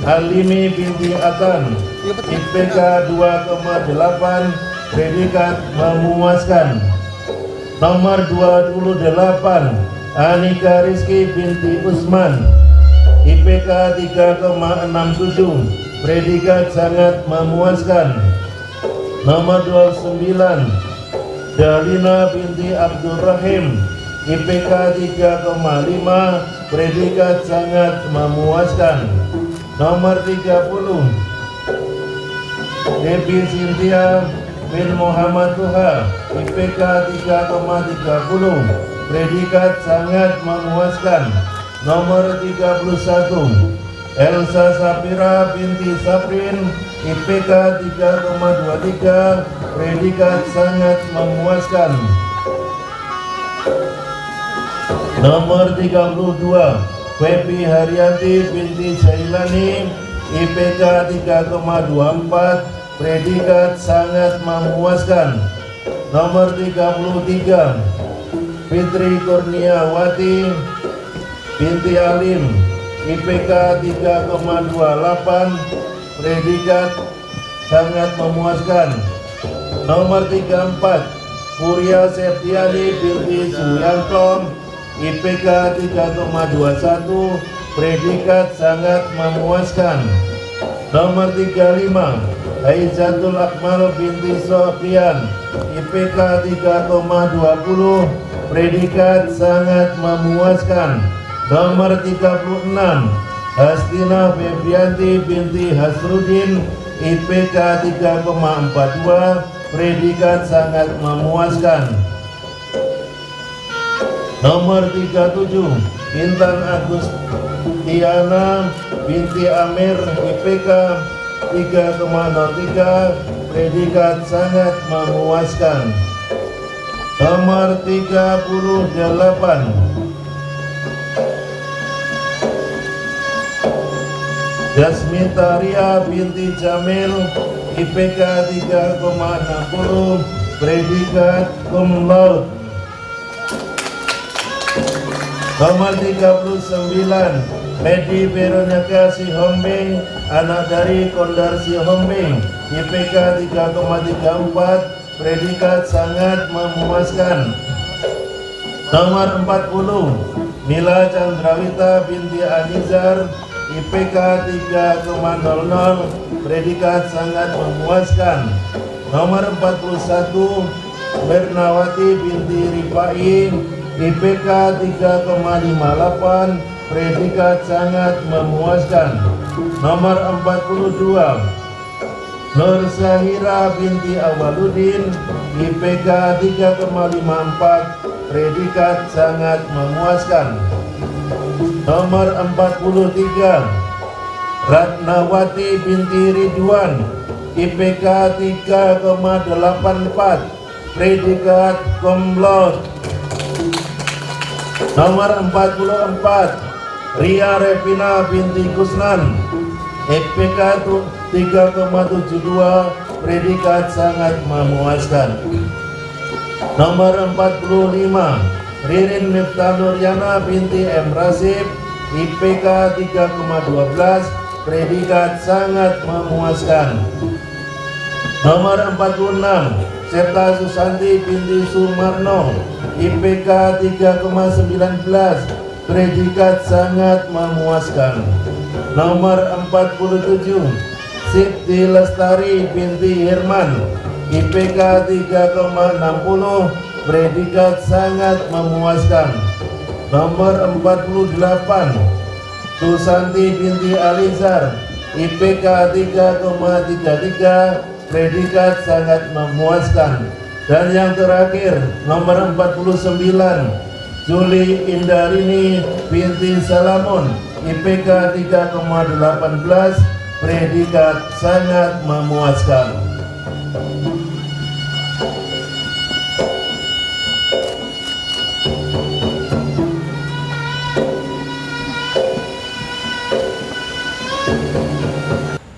Alimi binti Atan, IPK 2,8, predikat memuaskan. Nomor 28 Anika Rizky binti Usman, IPK 3,67, predikat sangat memuaskan. Nomor 29 Dalina binti Abdul Rahim, IPK 3,5, predikat sangat memuaskan. Nomor 30 Debbie Cynthia bin Muhammad Tuha, IPK 3,30, predikat sangat memuaskan. Nomor 31 Elsa Sapira binti Saprin, IPK 3,23, predikat sangat memuaskan. Nomor 32 Febi Haryanti binti Sailani, IPK 3,24, predikat sangat memuaskan. Nomor 33 Fitri Kurniawati binti Alim, IPK 3,28, predikat sangat memuaskan. Nomor 34 Purya Septiani binti Suyanto, IPK 3,21, predikat sangat memuaskan. Nomor 35 Aizatul Akmal binti Sofian, IPK 3,20, predikat sangat memuaskan. Nomor 36 Hastina Febrianti binti Hasrudin, IPK 3,42, predikat sangat memuaskan. Nomor 37 Intan Agustiana binti Amir, IPK 3,03, predikat sangat memuaskan. Nomor 38 Jasmita Ria binti Jamil, IPK 3,60, predikat cum laude. Nomor 39 Medi Veronica Sihombing, anak dari Kondar Sihombing, IPK 3,34, predikat sangat memuaskan. Nomor 40 Mila Chandrawita binti Anizar, IPK 3,00, predikat sangat memuaskan. Nomor 41 Bernawati binti Rifai, IPK 3,58, predikat sangat memuaskan. Nomor 42 Nur Sahira binti Awaludin, IPK 3,54, predikat sangat memuaskan. Nomor 43 Ratnawati binti Ridwan, IPK 3,84, predikat cum laude. Nomor 44 Ria Revina binti Kusnan, IPK 3,72, predikat sangat memuaskan. Nomor 45 Ririn Miftah Nuryana binti M. Rasif, IPK 3,12, predikat sangat memuaskan. Nomor 46 Septa Susanti binti Sumarno, IPK 3,19, predikat sangat memuaskan. Nomor 47 Siti Lestari binti Herman, IPK 3,60, predikat sangat memuaskan. Nomor 48 Susanti binti Alizar, IPK 3,33, predikat sangat memuaskan. Dan yang terakhir, nomor 49, Juli Indarini binti Salamun, IPK 3,18, predikat sangat memuaskan.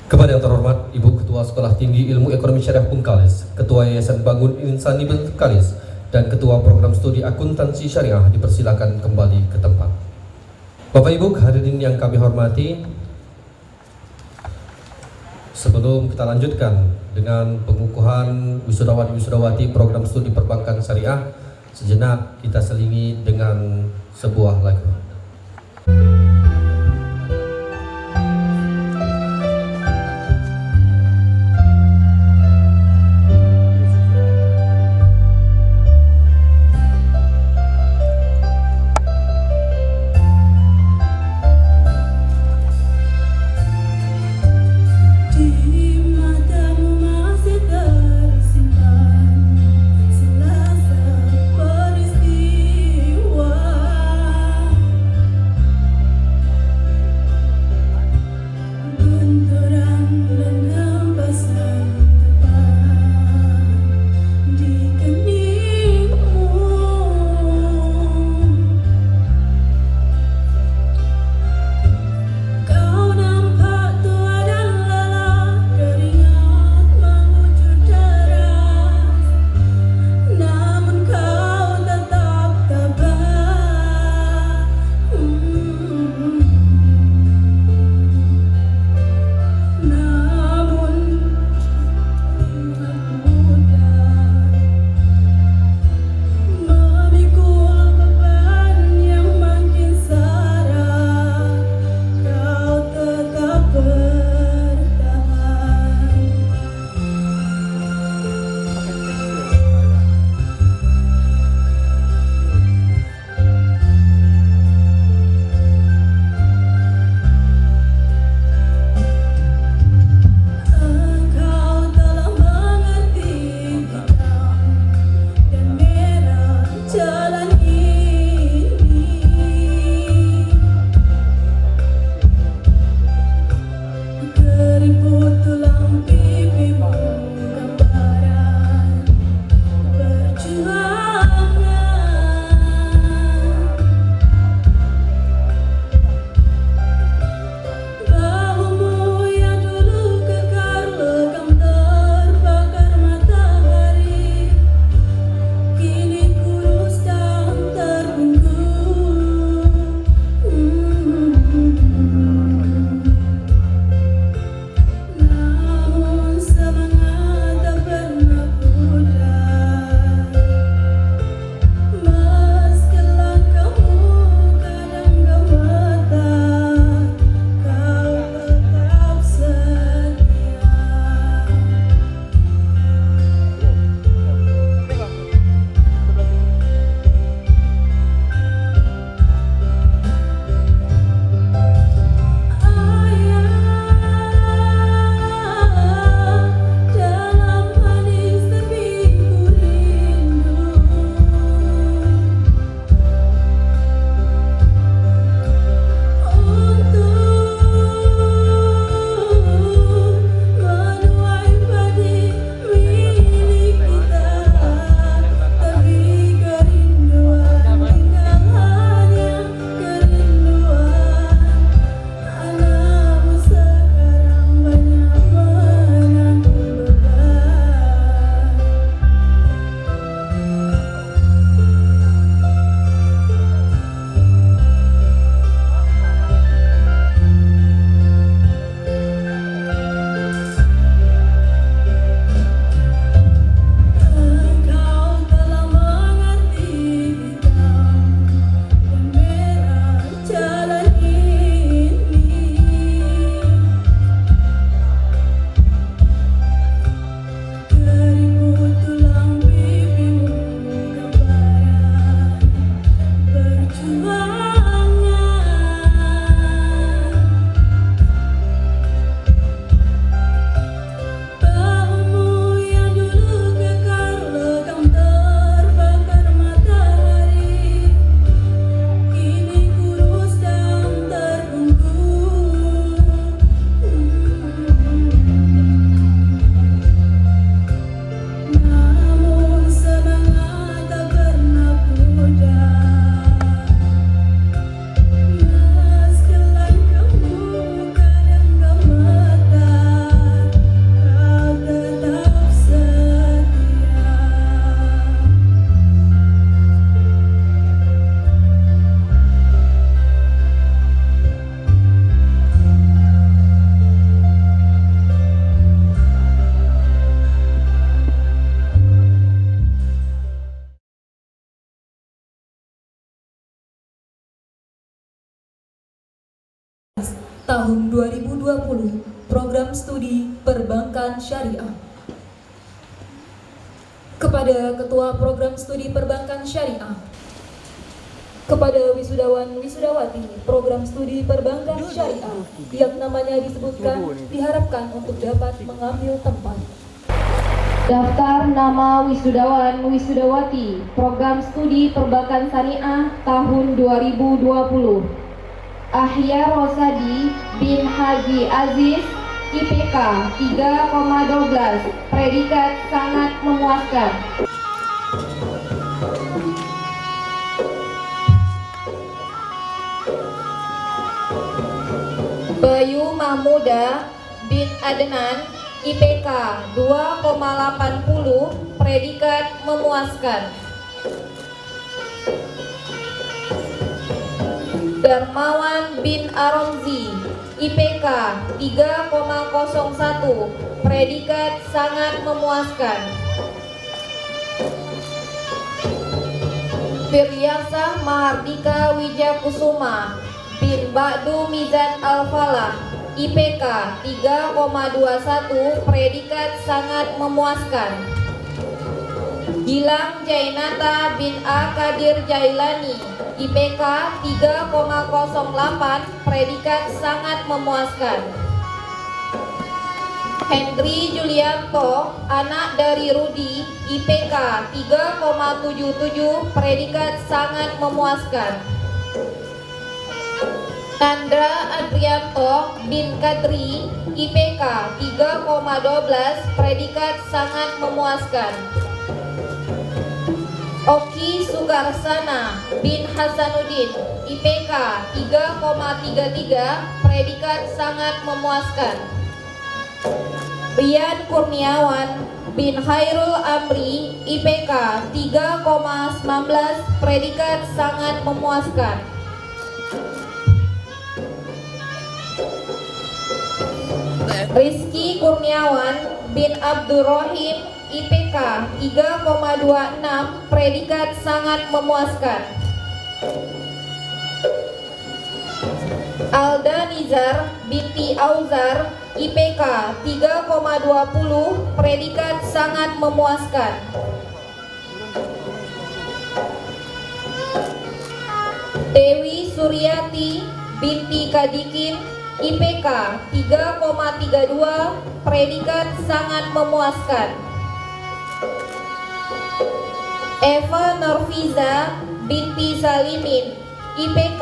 Kepada yang terhormat Ibu Ketua Sekolah Tinggi Ilmu Ekonomi Syariah Bengkalis, Ketua Yayasan Bangun Insani Bengkalis, dan Ketua Program Studi Akuntansi Syariah dipersilakan kembali ke tempat. Bapak Ibu hadirin yang kami hormati, sebelum kita lanjutkan dengan pengukuhan wisudawati Program Studi Perbankan Syariah, sejenak kita selingi dengan sebuah lagu. tahun 2020 program studi perbankan syariah. Kepada Ketua Program Studi Perbankan Syariah, kepada wisudawan-wisudawati program studi perbankan syariah yang namanya disebutkan diharapkan untuk dapat mengambil tempat. Daftar nama wisudawan-wisudawati program studi perbankan syariah tahun 2020. Ahya Rosadi bin Haji Aziz, IPK 3,12, predikat sangat memuaskan. Bayu Mahmuda bin Adnan, IPK 2,80, predikat memuaskan. Darmawan bin Aronzi, IPK 3,01, predikat sangat memuaskan. Firyasah Mahardika Wijakusuma bin Ba'du Mizan Al-Falah, IPK 3,21, predikat sangat memuaskan. Gilang Jainata bin A. Kadir Jailani, IPK 3,08, predikat sangat memuaskan. Hendri Julianto, anak dari Rudi, IPK 3,77, predikat sangat memuaskan. Chandra Adrianto bin Kadri, IPK 3,12, predikat sangat memuaskan. Oki Sukarsana bin Hasanuddin, IPK 3,33, predikat sangat memuaskan. Rian Kurniawan bin Khairul Amri, IPK 3,19, predikat sangat memuaskan. Rizky Kurniawan bin Abdurrahim, IPK 3,26, predikat sangat memuaskan. Alda Nizar binti Auzar, IPK 3,20, predikat sangat memuaskan. Dewi Suryati binti Kadikin, IPK 3,32, predikat sangat memuaskan. Eva Norfiza binti Salimin, IPK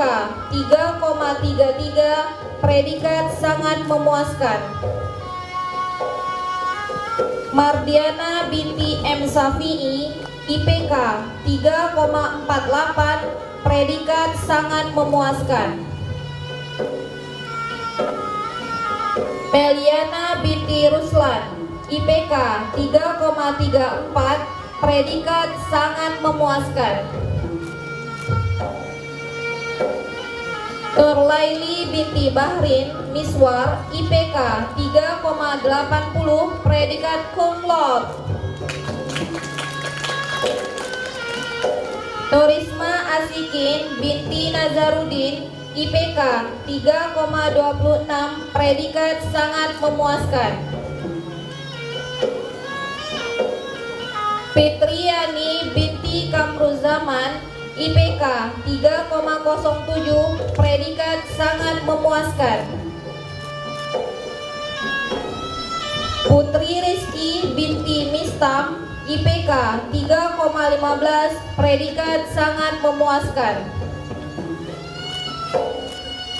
3,33, predikat sangat memuaskan. Mardiana binti M. Safi'i, IPK 3,48, predikat sangat memuaskan. Meliana binti Ruslan, IPK 3,34, predikat sangat memuaskan. Nurlaili binti Bahrin Miswar, IPK 3,80, predikat cum laude. Nurisma Asikin binti Nazarudin, IPK 3,26, predikat sangat memuaskan. Fitriani binti Kamruzaman, IPK 3,07, predikat sangat memuaskan. Putri Rizky binti Mistam, IPK 3,15, predikat sangat memuaskan.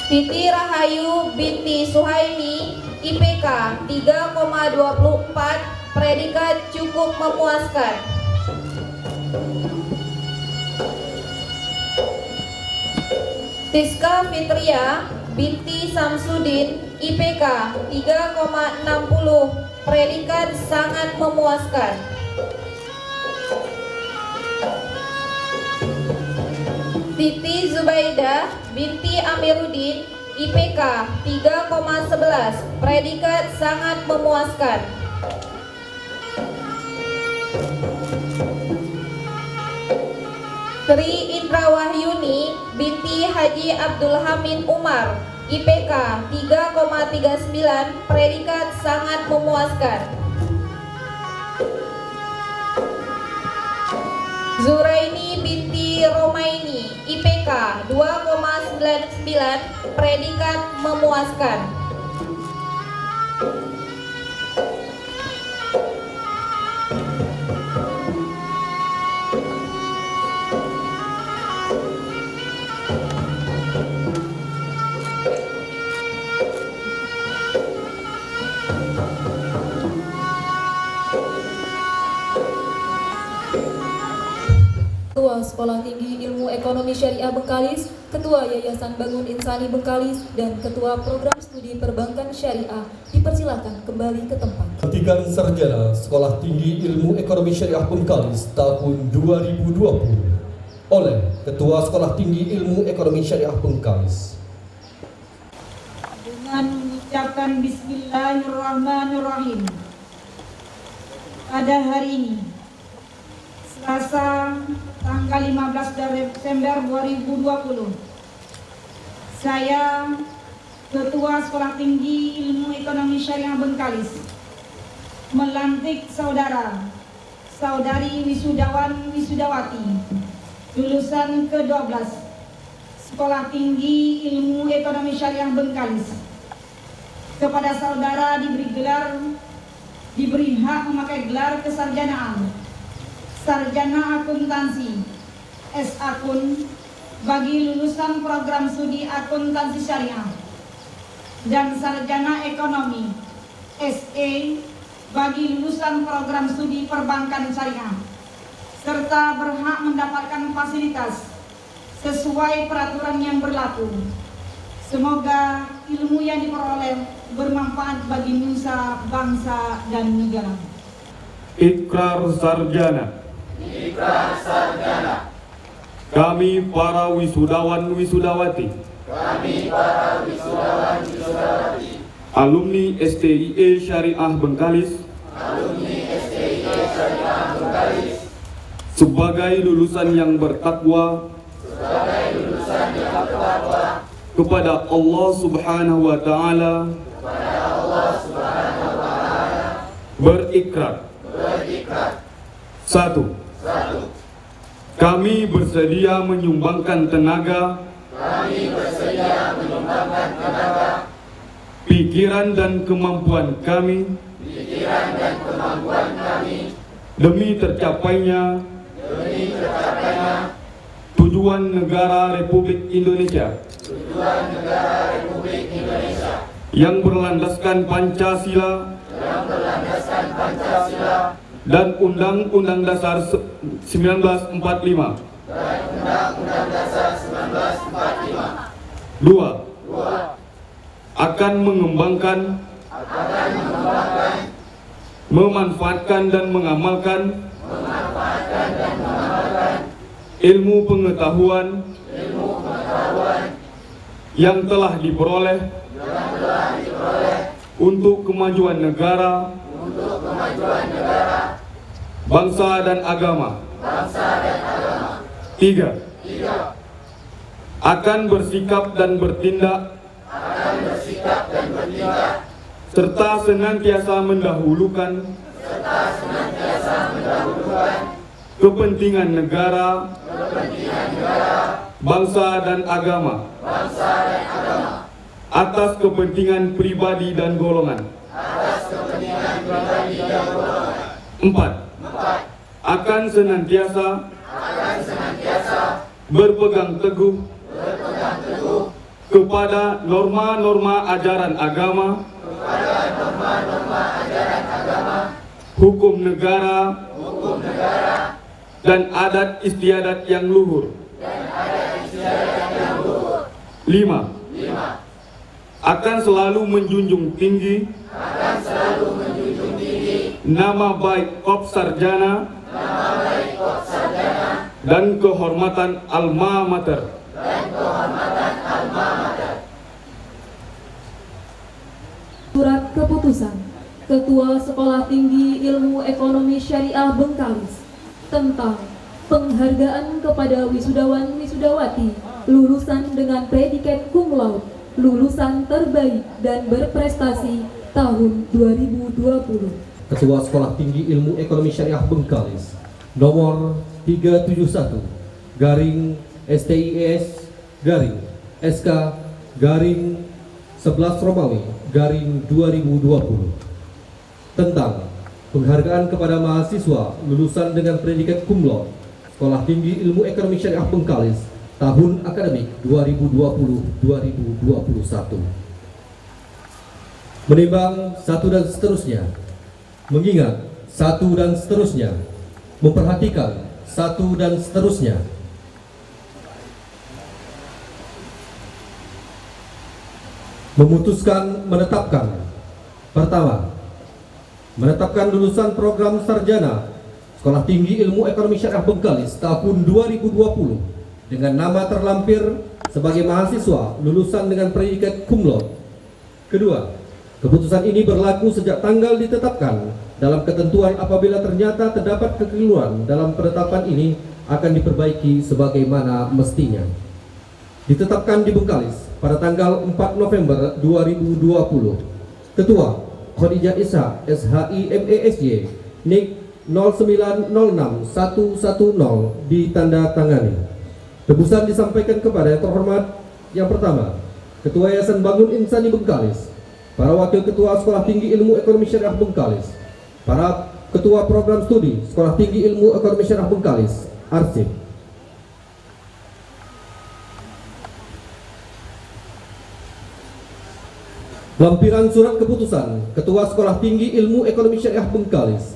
Siti Rahayu binti Suhaimi, IPK 3,24, predikat cukup memuaskan. Siska Fitria binti Samsudin, IPK 3,60, predikat sangat memuaskan. Siti Zubaida binti Amiruddin, IPK 3,11, predikat sangat memuaskan. Sri Indra Wahyuni binti Haji Abdul Hamid Umar, IPK 3,39, predikat sangat memuaskan. Zuraini binti Romaini, IPK 2,99, predikat memuaskan. Ketua Sekolah Tinggi Ilmu Ekonomi Syariah Bengkalis, Ketua Yayasan Bangun Insani Bengkalis, dan Ketua Program Studi Perbankan Syariah dipersilakan kembali ke tempat. Pelantikan Sarjana Sekolah Tinggi Ilmu Ekonomi Syariah Bengkalis tahun 2020 oleh Ketua Sekolah Tinggi Ilmu Ekonomi Syariah Bengkalis. Dengan mengucapkan Bismillahirrahmanirrahim. Pada hari ini, Selasa tanggal 15 Desember 2020, saya, Ketua Sekolah Tinggi Ilmu Ekonomi Syariah Bengkalis, melantik saudari wisudawan wisudawati lulusan ke-12 Sekolah Tinggi Ilmu Ekonomi Syariah Bengkalis. Kepada saudara diberi hak memakai gelar kesarjanaan Sarjana Akuntansi S.Akun bagi lulusan program studi akuntansi syariah dan Sarjana Ekonomi SE bagi lulusan program studi perbankan syariah, serta berhak mendapatkan fasilitas sesuai peraturan yang berlaku. Semoga ilmu yang diperoleh bermanfaat bagi nusa, bangsa, dan negara. Ikrar sarjana. Kami para wisudawan wisudawati. Alumni STIE Syariah Bengkalis. Sebagai lulusan yang bertakwa kepada Allah Subhanahu wa taala. Berikrar. 1. Kami bersedia menyumbangkan tenaga, pikiran dan kemampuan kami, demi tercapainya tujuan negara Republik Indonesia yang berlandaskan Pancasila dan Undang-Undang Dasar 1945. 2. Akan mengembangkan, memanfaatkan dan mengamalkan ilmu pengetahuan yang telah diperoleh untuk kemajuan negara, bangsa dan agama. 3. Akan bersikap dan bertindak serta senantiasa mendahulukan kepentingan negara, bangsa dan agama atas kepentingan pribadi dan golongan. 4. Akan senantiasa berpegang teguh kepada norma-norma ajaran agama, hukum negara, dan adat istiadat yang luhur. 5. Akan selalu menjunjung tinggi nama baik Korps Sarjana dan kehormatan Alma Mater. Surat Keputusan Ketua Sekolah Tinggi Ilmu Ekonomi Syariah Bengkalis tentang penghargaan kepada wisudawan wisudawati lulusan dengan predikat cum laude, lulusan terbaik dan berprestasi tahun 2020. Ketua Sekolah Tinggi Ilmu Ekonomi Syariah Bengkalis nomor 371 garing STIS garing SK garing 11 Romawi garing 2020 tentang penghargaan kepada mahasiswa lulusan dengan predikat cum laude Sekolah Tinggi Ilmu Ekonomi Syariah Bengkalis tahun akademik 2020-2021. Menimbang satu dan seterusnya, mengingat satu dan seterusnya, memperhatikan satu dan seterusnya, memutuskan menetapkan. Pertama, menetapkan lulusan program sarjana Sekolah Tinggi Ilmu Ekonomi Syariah Bengkalis tahun 2020 dengan nama terlampir sebagai mahasiswa lulusan dengan predikat cum laude. Kedua, keputusan ini berlaku sejak tanggal ditetapkan. Dalam ketentuan apabila ternyata terdapat kekeliruan dalam penetapan ini akan diperbaiki sebagaimana mestinya. Ditetapkan di Bengkalis pada tanggal 4 November 2020. Ketua Khadijah Isa SHI MASY NIK 0906110 ditandatangani. Tebusan disampaikan kepada yang terhormat yang pertama, Ketua Yayasan Bangun Insani Bengkalis, para Wakil Ketua Sekolah Tinggi Ilmu Ekonomi Syariah Bengkalis, para Ketua Program Studi Sekolah Tinggi Ilmu Ekonomi Syariah Bengkalis, arsip. Lampiran surat keputusan Ketua Sekolah Tinggi Ilmu Ekonomi Syariah Bengkalis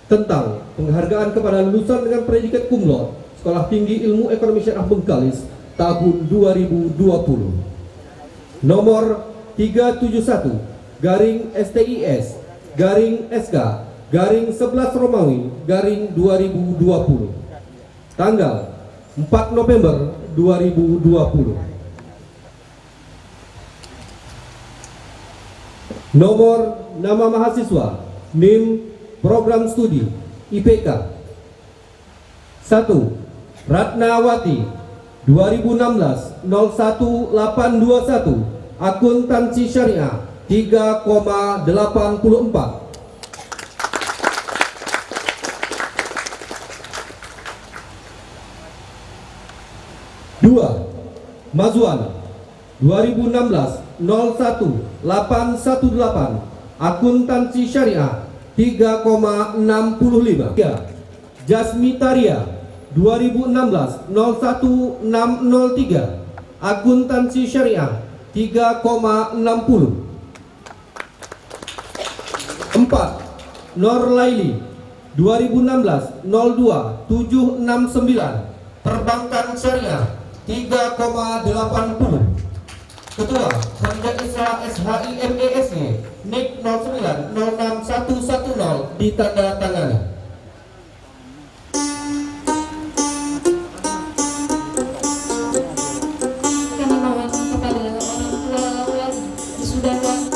tentang penghargaan kepada lulusan dengan predikat cum laude Sekolah Tinggi Ilmu Ekonomi Syariah Bengkalis tahun 2020. Nomor 371 garing STIS garing SK garing 11 Romawi garing 2020. Tanggal 4 November 2020. Nomor nama mahasiswa, NIM, program studi, IPK 1. Ratnawati 2016-01821 Akuntansi Syariah 3,84. 2. Mazwan 2016-01818 Akuntansi Syariah 3,65. 3. Jasmi Taria 2016-01603 Akuntansi Syariah 3,60. 4. Nur Laili 2016-02-769 Perbankan Syariah 3,80. Ketua Khadijah Isra SHI MASY NIK 0906110 ditandatangani. Kami mohon kepada orang tua wali wisudawati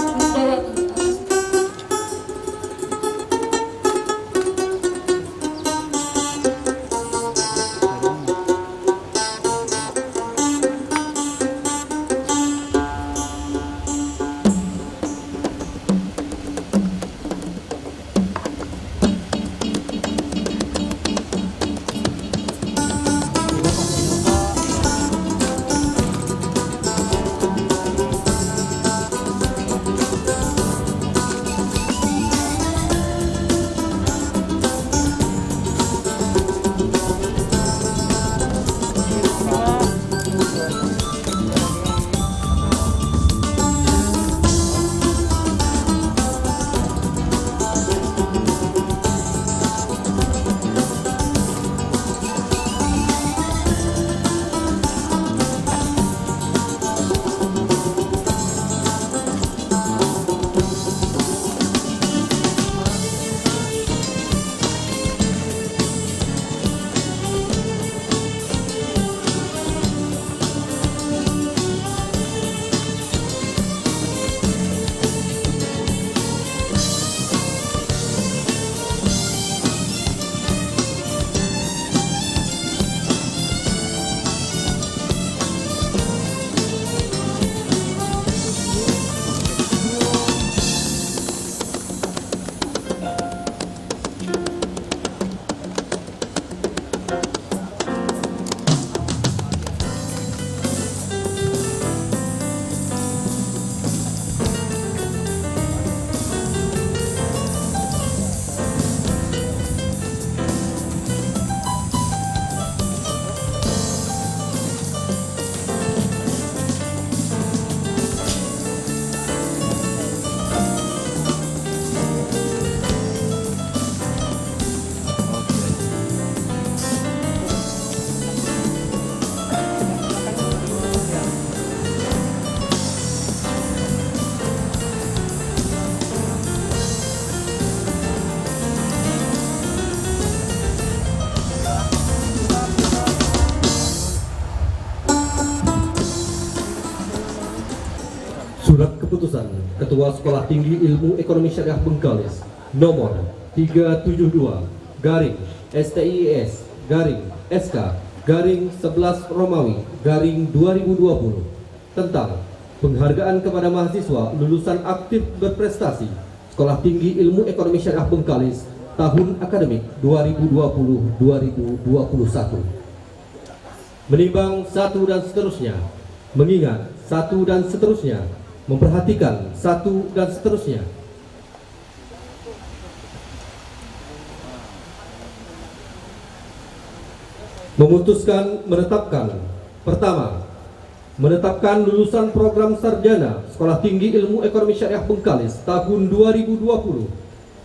keputusan Ketua Sekolah Tinggi Ilmu Ekonomi Syariah Bengkalis nomor 372/SK/11 Romawi/2020 tentang penghargaan kepada mahasiswa lulusan aktif berprestasi Sekolah Tinggi Ilmu Ekonomi Syariah Bengkalis tahun akademik 2020-2021. Menimbang satu dan seterusnya, mengingat satu dan seterusnya, memperhatikan satu dan seterusnya. Memutuskan menetapkan: pertama, menetapkan lulusan program sarjana Sekolah Tinggi Ilmu Ekonomi Syariah Bengkalis tahun 2020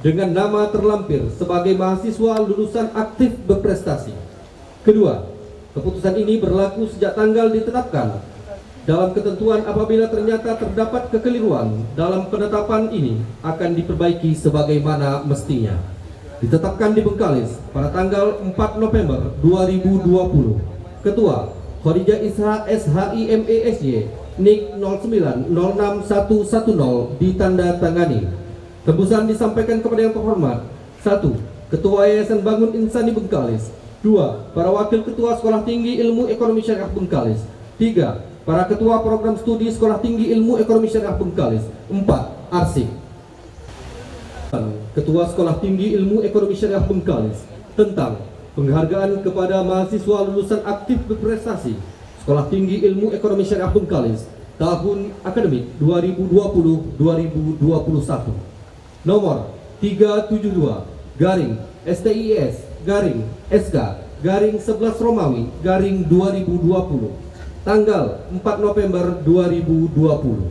dengan nama terlampir sebagai mahasiswa lulusan aktif berprestasi. Kedua, keputusan ini berlaku sejak tanggal ditetapkan. Dalam ketentuan apabila ternyata terdapat kekeliruan dalam penetapan ini akan diperbaiki sebagaimana mestinya. Ditetapkan di Bengkalis pada tanggal 4 November 2020. Ketua Khadijah Isha SHI MESY NIK 09061110 ditanda tangani. Tembusan disampaikan kepada yang terhormat: 1. Ketua Yayasan Bangun Insani Bengkalis. 2. Para Wakil Ketua Sekolah Tinggi Ilmu Ekonomi Syariah Bengkalis. 3. Para Ketua Program Studi Sekolah Tinggi Ilmu Ekonomi Syariah Bengkalis. 4. Arsip. Ketua Sekolah Tinggi Ilmu Ekonomi Syariah Bengkalis tentang penghargaan kepada mahasiswa lulusan aktif berprestasi Sekolah Tinggi Ilmu Ekonomi Syariah Bengkalis tahun akademik 2020-2021. Nomor 372/STIS/SK/11 Romawi/2020 tanggal 4 November 2020.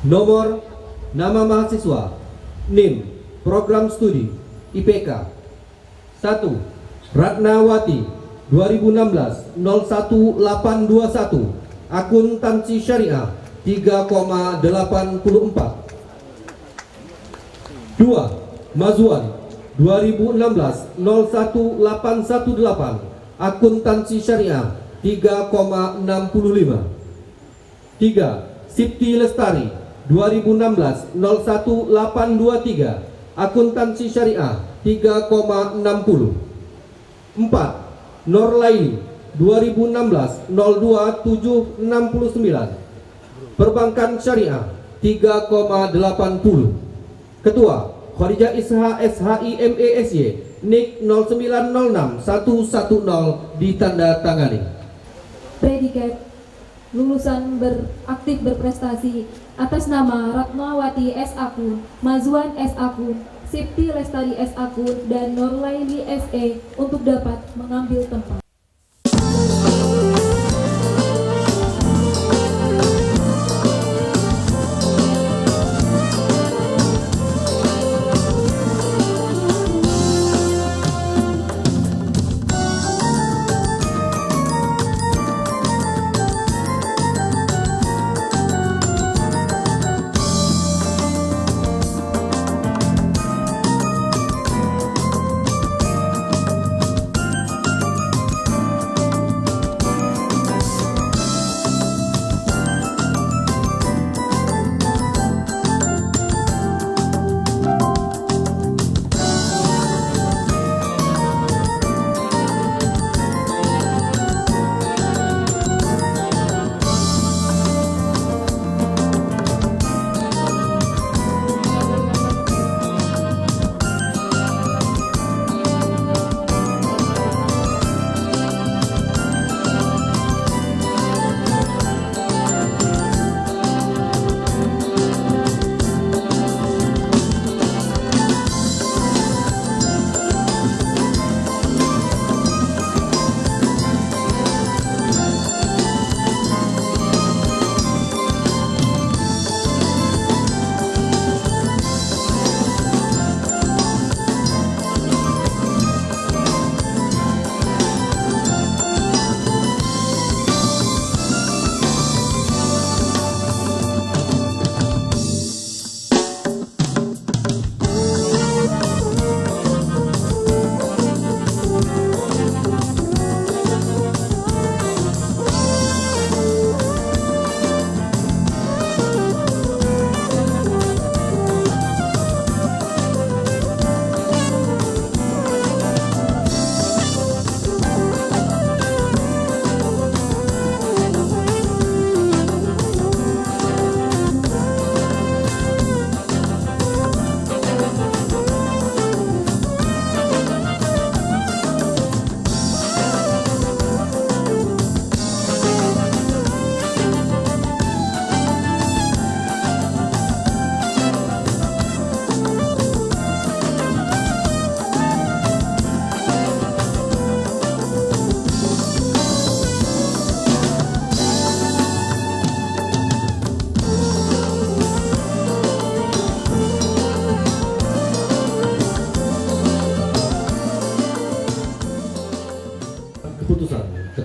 Nomor nama mahasiswa, NIM, Program Studi, IPK 1. Ratnawati 2016-01821 Akuntansi Syariah 3,84. 2. Mazuan 2016-01818 Akuntansi Syariah 3,65. 3. Sipti Lestari 2016-01823 Akuntansi Syariah 3,60. 4. Norlaini 2016-02769 Perbankan Syariah 3,80. Ketua Khadijah Isha SHI MESY NIK 09061110 ditanda tangani. Predikat lulusan aktif berprestasi atas nama Ratnawati S. Akun, Mazuan S. Akun, Sipti Lestari S. Akun, dan Norlaini SE untuk dapat mengambil tempat.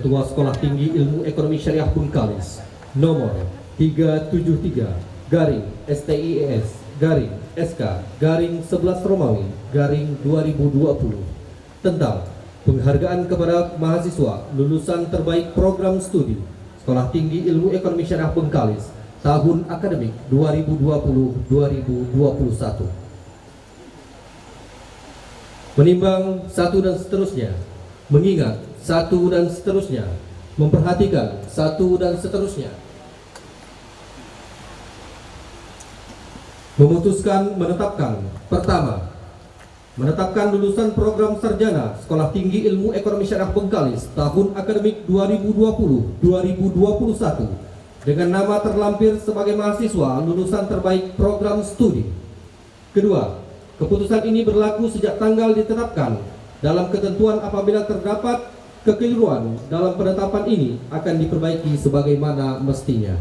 Ketua Sekolah Tinggi Ilmu Ekonomi Syariah Bengkalis nomor 373/SK/11 Romawi/2020 tentang penghargaan kepada mahasiswa lulusan terbaik program studi Sekolah Tinggi Ilmu Ekonomi Syariah Bengkalis tahun akademik 2020-2021. Menimbang satu dan seterusnya, mengingat satu dan seterusnya, memperhatikan satu dan seterusnya, memutuskan menetapkan pertama, menetapkan lulusan program sarjana Sekolah Tinggi Ilmu Ekonomi Syariah Bengkalis tahun akademik 2020-2021 dengan nama terlampir sebagai mahasiswa lulusan terbaik program studi. Kedua, keputusan ini berlaku sejak tanggal ditetapkan. Dalam ketentuan apabila terdapat kekeliruan dalam penetapan ini akan diperbaiki sebagaimana mestinya.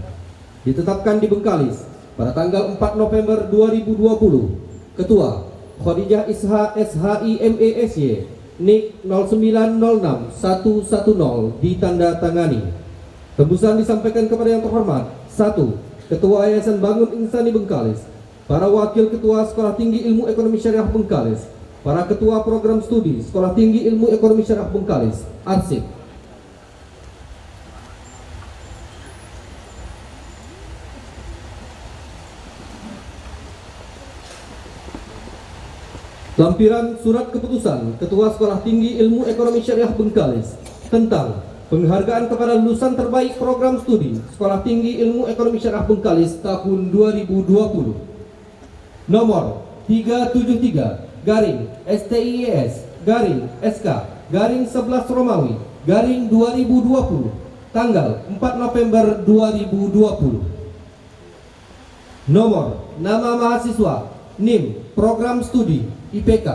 Ditetapkan di Bengkalis pada tanggal 4 November 2020. Ketua Khadijah Isha SHI MESY NIK 0906110 ditandatangani. Tembusan disampaikan kepada yang terhormat 1. Ketua Yayasan Bangun Insani Bengkalis, para wakil Ketua Sekolah Tinggi Ilmu Ekonomi Syariah Bengkalis, para Ketua Program Studi Sekolah Tinggi Ilmu Ekonomi Syariah Bengkalis, arsip. Lampiran Surat Keputusan Ketua Sekolah Tinggi Ilmu Ekonomi Syariah Bengkalis tentang penghargaan kepada lulusan terbaik program studi Sekolah Tinggi Ilmu Ekonomi Syariah Bengkalis tahun 2020 nomor 373/STIES/SK/11 Romawi/2020 tanggal 4 November 2020. Nomor nama mahasiswa NIM program studi IPK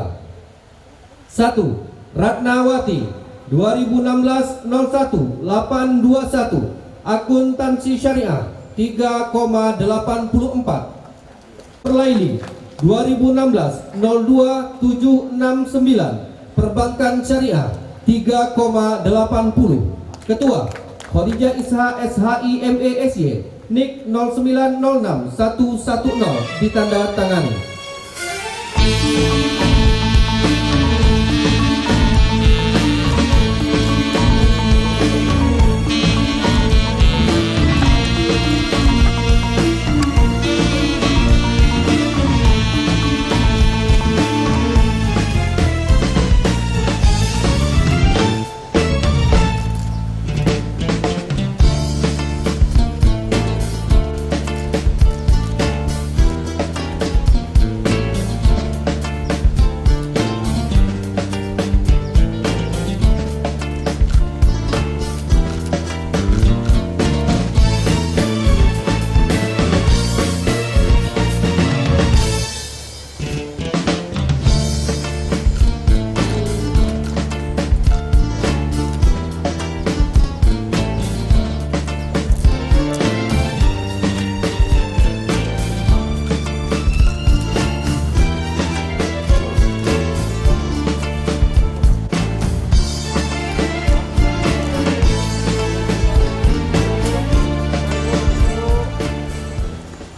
1. Ratnawati 2016-01-821 Akuntansi Syariah 3,84. Perlaili 2016-02-769 Perbankan Syariah 3,80. Ketua Khadijah Isha SHI MESY NIK 0906110 ditandatangani.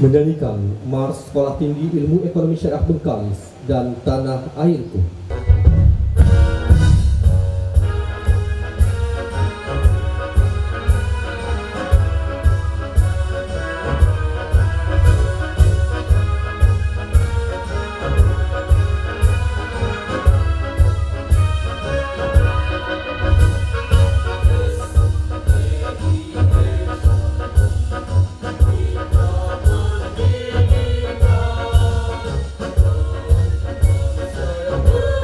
Menyanyikan Mars Sekolah Tinggi Ilmu Ekonomi Syariah Bengkalis dan Tanah Airku. Woo!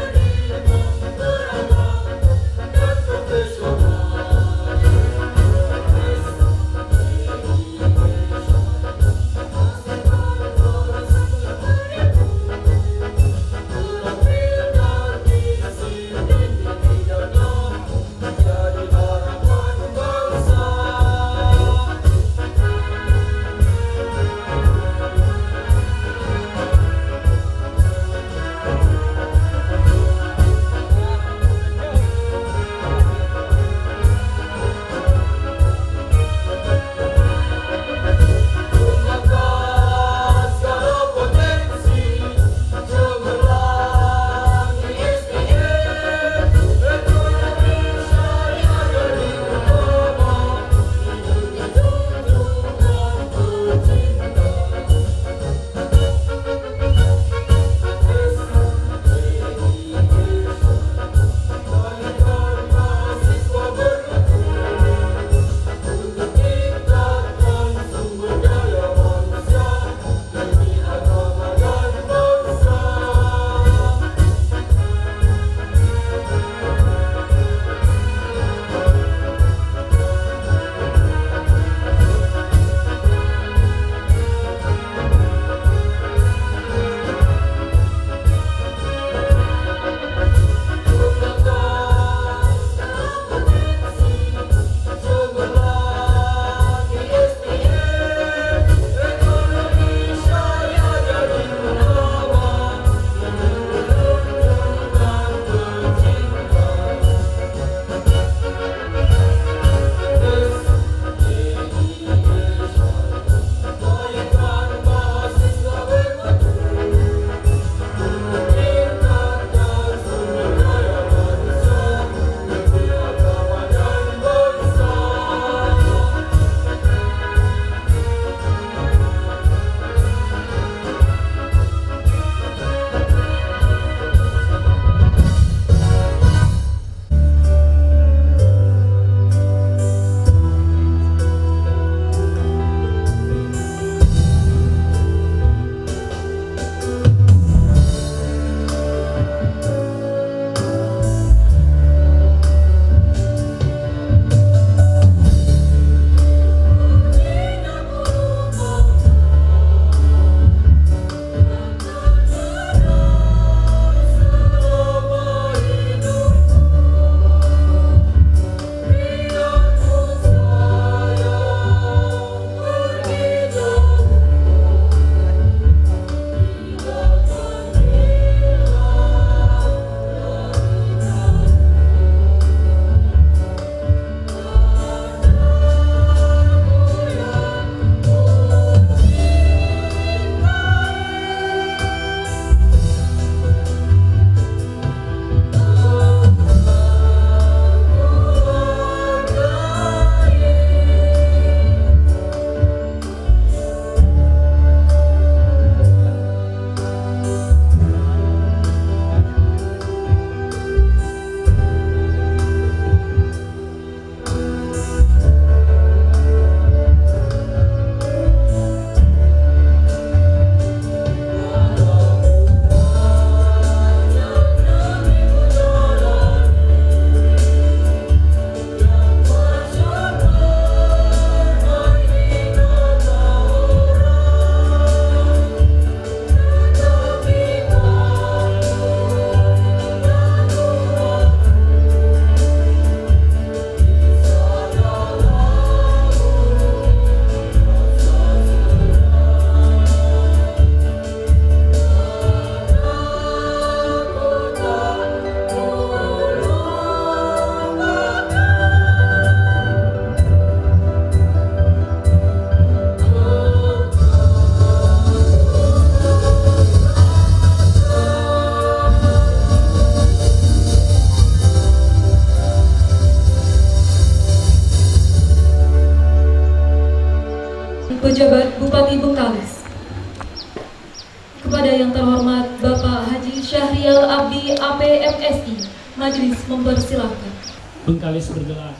Syahrial Abdi APMSI. Majelis mempersilahkan. Bengkalis bergelar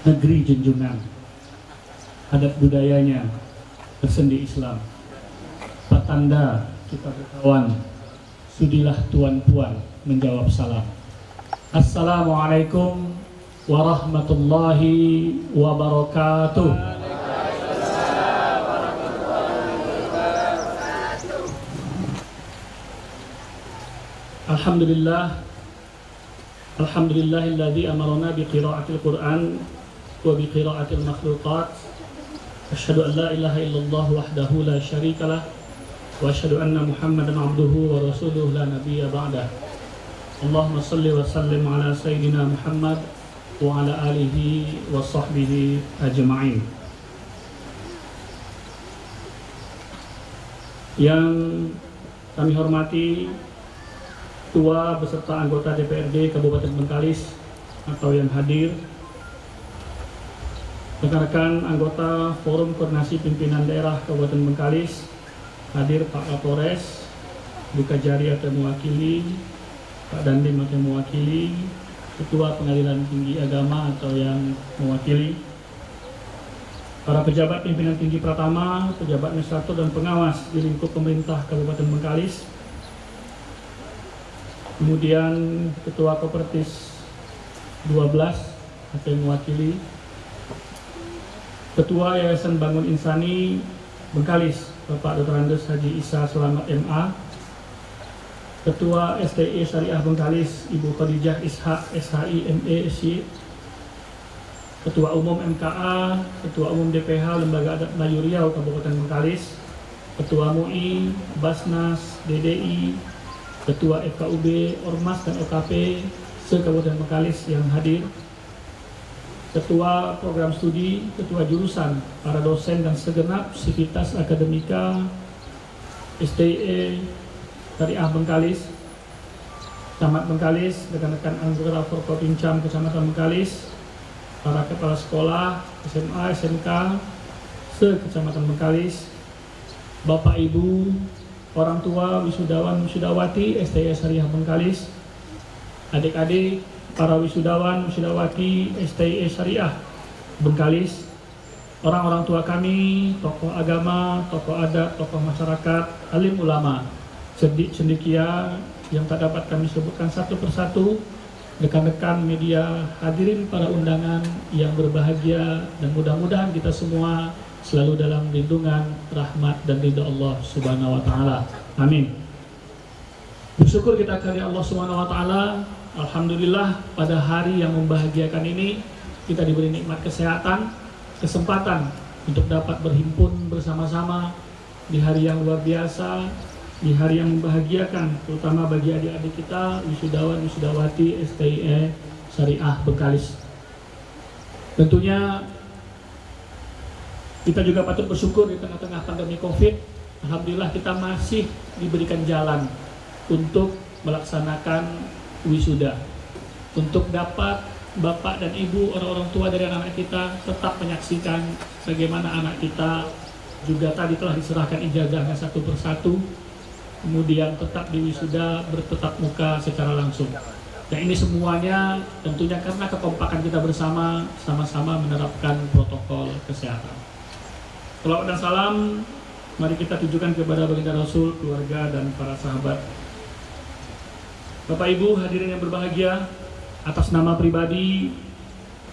negeri junjungan, adat budayanya bersendi Islam. Patanda kita berkawan, sudilah tuan-puan menjawab salam. Assalamualaikum warahmatullahi wabarakatuh. Alhamdulillahilladzi amarna biqira'atil Qur'an wa biqira'atil makhluqat. Asyhadu an la ilaha illallah wahdahu la syarikalah wa asyhadu anna Muhammadan abduhu wa rasuluhu la nabiyya ba'dah. Allahumma salli wa sallim ala sayyidina Muhammad wa ala alihi wa sahbihi ajma'in. Yang kami hormati Ketua beserta anggota DPRD Kabupaten Bengkalis atau yang hadir, rekan-rekan anggota Forum Koordinasi Pimpinan Daerah Kabupaten Bengkalis, hadir Pak Kapolres, Bu Kajari atau mewakili, Pak Dandim atau mewakili, Ketua Pengadilan Tinggi Agama atau yang mewakili, para pejabat pimpinan tinggi Pratama, pejabat administrator dan pengawas di lingkup pemerintah Kabupaten Bengkalis, kemudian Ketua Kopertis 12 atau yang mewakili, Ketua Yayasan Bangun Insani Bengkalis Bapak Dr. Andes Haji Isa Selamat MA, Ketua STE Syariah Bengkalis Ibu Khadijah Ishak SHI ME SY, Ketua Umum MKA, Ketua Umum DPH Lembaga Adat Melayu Riau Kabupaten Bengkalis, Ketua MUI, Basnas, DDI, Ketua FKUB, Ormas dan OKP se-Kabupaten Bengkalis yang hadir, Ketua Program Studi, Ketua Jurusan, para dosen dan segenap sivitas akademika STE Syariah Bengkalis, Camat Bengkalis, rekan-rekan anggota Forkopincam Kecamatan Bengkalis, para kepala sekolah SMA, SMK se-Kecamatan Bengkalis, Bapak Ibu, orang tua, wisudawan, wisudawati STE Syariah Bengkalis, adik-adik, para wisudawan, wisudawati STE Syariah Bengkalis, orang-orang tua kami, tokoh agama, tokoh adat, tokoh masyarakat, alim ulama, cendekia yang tak dapat kami sebutkan satu persatu, rekan-rekan media, hadirin para undangan yang berbahagia, dan mudah-mudahan kita semua selalu dalam lindungan, rahmat dan ridha Allah Subhanahu wa taala. Amin. Bersyukur kita kepada Allah Subhanahu wa taala. Alhamdulillah pada hari yang membahagiakan ini kita diberi nikmat kesehatan, kesempatan untuk dapat berhimpun bersama-sama di hari yang luar biasa, di hari yang membahagiakan, terutama bagi adik-adik kita wisudawan, wisudawati STE Syariah Bengkalis. Tentunya kita juga patut bersyukur di tengah-tengah pandemi COVID. Alhamdulillah kita masih diberikan jalan untuk melaksanakan wisuda, untuk dapat Bapak dan Ibu, orang-orang tua dari anak-anak kita tetap menyaksikan bagaimana anak kita juga tadi telah diserahkan ijazahnya satu persatu, kemudian tetap di wisuda bertetap muka secara langsung. Dan ini semuanya tentunya karena kekompakan kita bersama, sama-sama menerapkan protokol kesehatan. Salawat dan salam mari kita tujukan kepada baginda Rasul, keluarga dan para sahabat. Bapak Ibu hadirin yang berbahagia, atas nama pribadi,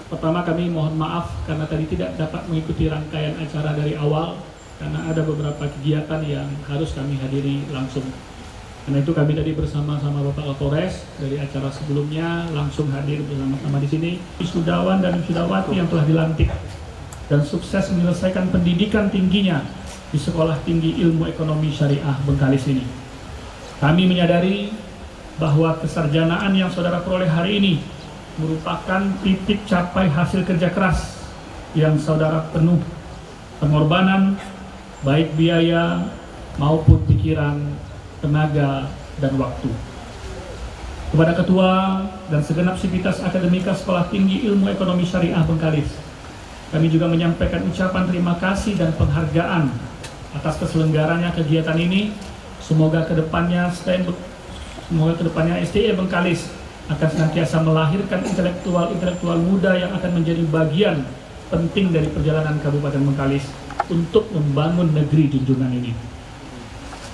pertama kami mohon maaf karena tadi tidak dapat mengikuti rangkaian acara dari awal karena ada beberapa kegiatan yang harus kami hadiri langsung. Karena itu kami tadi bersama-sama Bapak Kapolres dari acara sebelumnya langsung hadir bersama-sama di sini. Wisudawan dan wisudawati yang telah dilantik dan sukses menyelesaikan pendidikan tingginya di Sekolah Tinggi Ilmu Ekonomi Syariah Bengkalis ini. Kami menyadari bahwa kesarjanaan yang saudara peroleh hari ini merupakan titik capai hasil kerja keras yang saudara penuh pengorbanan, baik biaya maupun pikiran, tenaga, dan waktu. Kepada Ketua dan segenap sivitas akademika Sekolah Tinggi Ilmu Ekonomi Syariah Bengkalis, kami juga menyampaikan ucapan terima kasih dan penghargaan atas keselenggaranya kegiatan ini. Semoga kedepannya Semoga kedepannya STI Bengkalis akan senantiasa melahirkan intelektual muda yang akan menjadi bagian penting dari perjalanan Kabupaten Bengkalis untuk membangun negeri junjungan ini.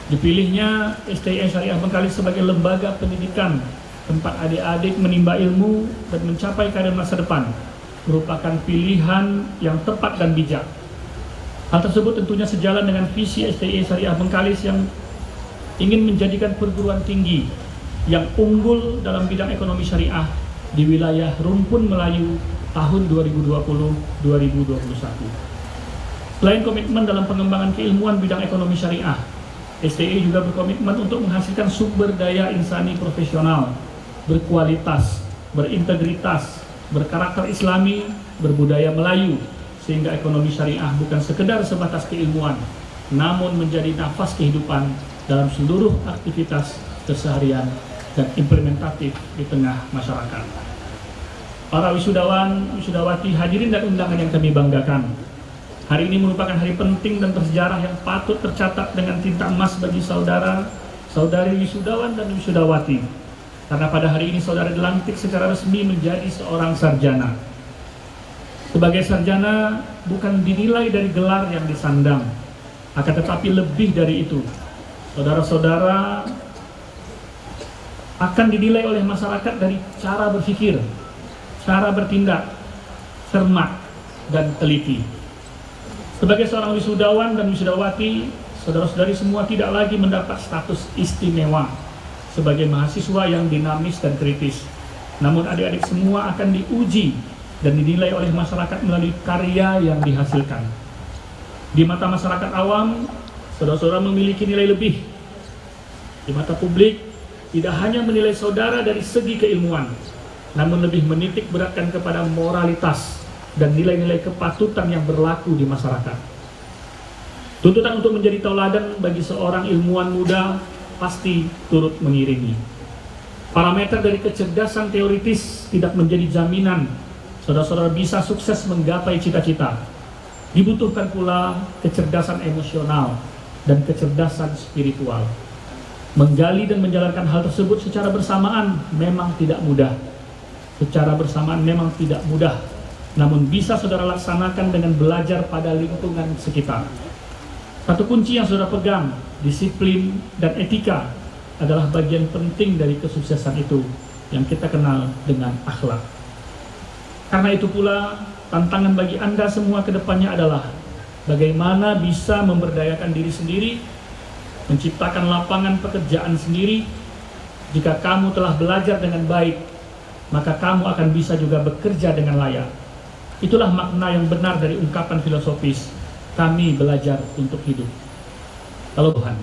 Dipilihnya STI Syariah Bengkalis sebagai lembaga pendidikan tempat adik-adik menimba ilmu dan mencapai karir masa depan merupakan pilihan yang tepat dan bijak. Hal tersebut tentunya sejalan dengan visi STI Syariah Bengkalis yang ingin menjadikan perguruan tinggi yang unggul dalam bidang ekonomi syariah di wilayah Rumpun Melayu tahun 2020-2021. Selain komitmen dalam pengembangan keilmuan bidang ekonomi syariah, STI juga berkomitmen untuk menghasilkan sumber daya insani profesional, berkualitas, berintegritas, berkarakter islami, berbudaya Melayu, sehingga ekonomi syariah bukan sekedar sebatas keilmuan, namun menjadi nafas kehidupan dalam seluruh aktivitas keseharian dan implementatif di tengah masyarakat. Para wisudawan, wisudawati, hadirin dan undangan yang kami banggakan, hari ini merupakan hari penting dan bersejarah yang patut tercatat dengan tinta emas bagi saudara, saudari wisudawan dan wisudawati. Karena pada hari ini saudara dilantik secara resmi menjadi seorang sarjana. Sebagai sarjana bukan dinilai dari gelar yang disandang, akan tetapi lebih dari itu. Saudara-saudara akan dinilai oleh masyarakat dari cara berpikir, cara bertindak, cermat, dan teliti. Sebagai seorang wisudawan dan wisudawati, saudara-saudari semua tidak lagi mendapat status istimewa sebagai mahasiswa yang dinamis dan kritis. Namun adik-adik semua akan diuji dan dinilai oleh masyarakat melalui karya yang dihasilkan. Di mata masyarakat awam, saudara-saudara memiliki nilai lebih. Di mata publik, tidak hanya menilai saudara dari segi keilmuan, namun lebih menitik beratkan kepada moralitas dan nilai-nilai kepatutan yang berlaku di masyarakat. Tuntutan untuk menjadi tauladan bagi seorang ilmuwan muda pasti turut mengiringi. Parameter dari kecerdasan teoritis tidak menjadi jaminan saudara-saudara bisa sukses menggapai cita-cita. Dibutuhkan pula kecerdasan emosional dan kecerdasan spiritual. Menggali dan menjalankan hal tersebut secara bersamaan memang tidak mudah. Namun bisa saudara laksanakan dengan belajar pada lingkungan sekitar. Satu kunci yang saudara pegang, disiplin dan etika, adalah bagian penting dari kesuksesan itu yang kita kenal dengan akhlak. Karena itu pula, tantangan bagi Anda semua ke depannya adalah bagaimana bisa memberdayakan diri sendiri, menciptakan lapangan pekerjaan sendiri. Jika kamu telah belajar dengan baik, maka kamu akan bisa juga bekerja dengan layak. Itulah makna yang benar dari ungkapan filosofis, kami belajar untuk hidup. Kalau Tuhan,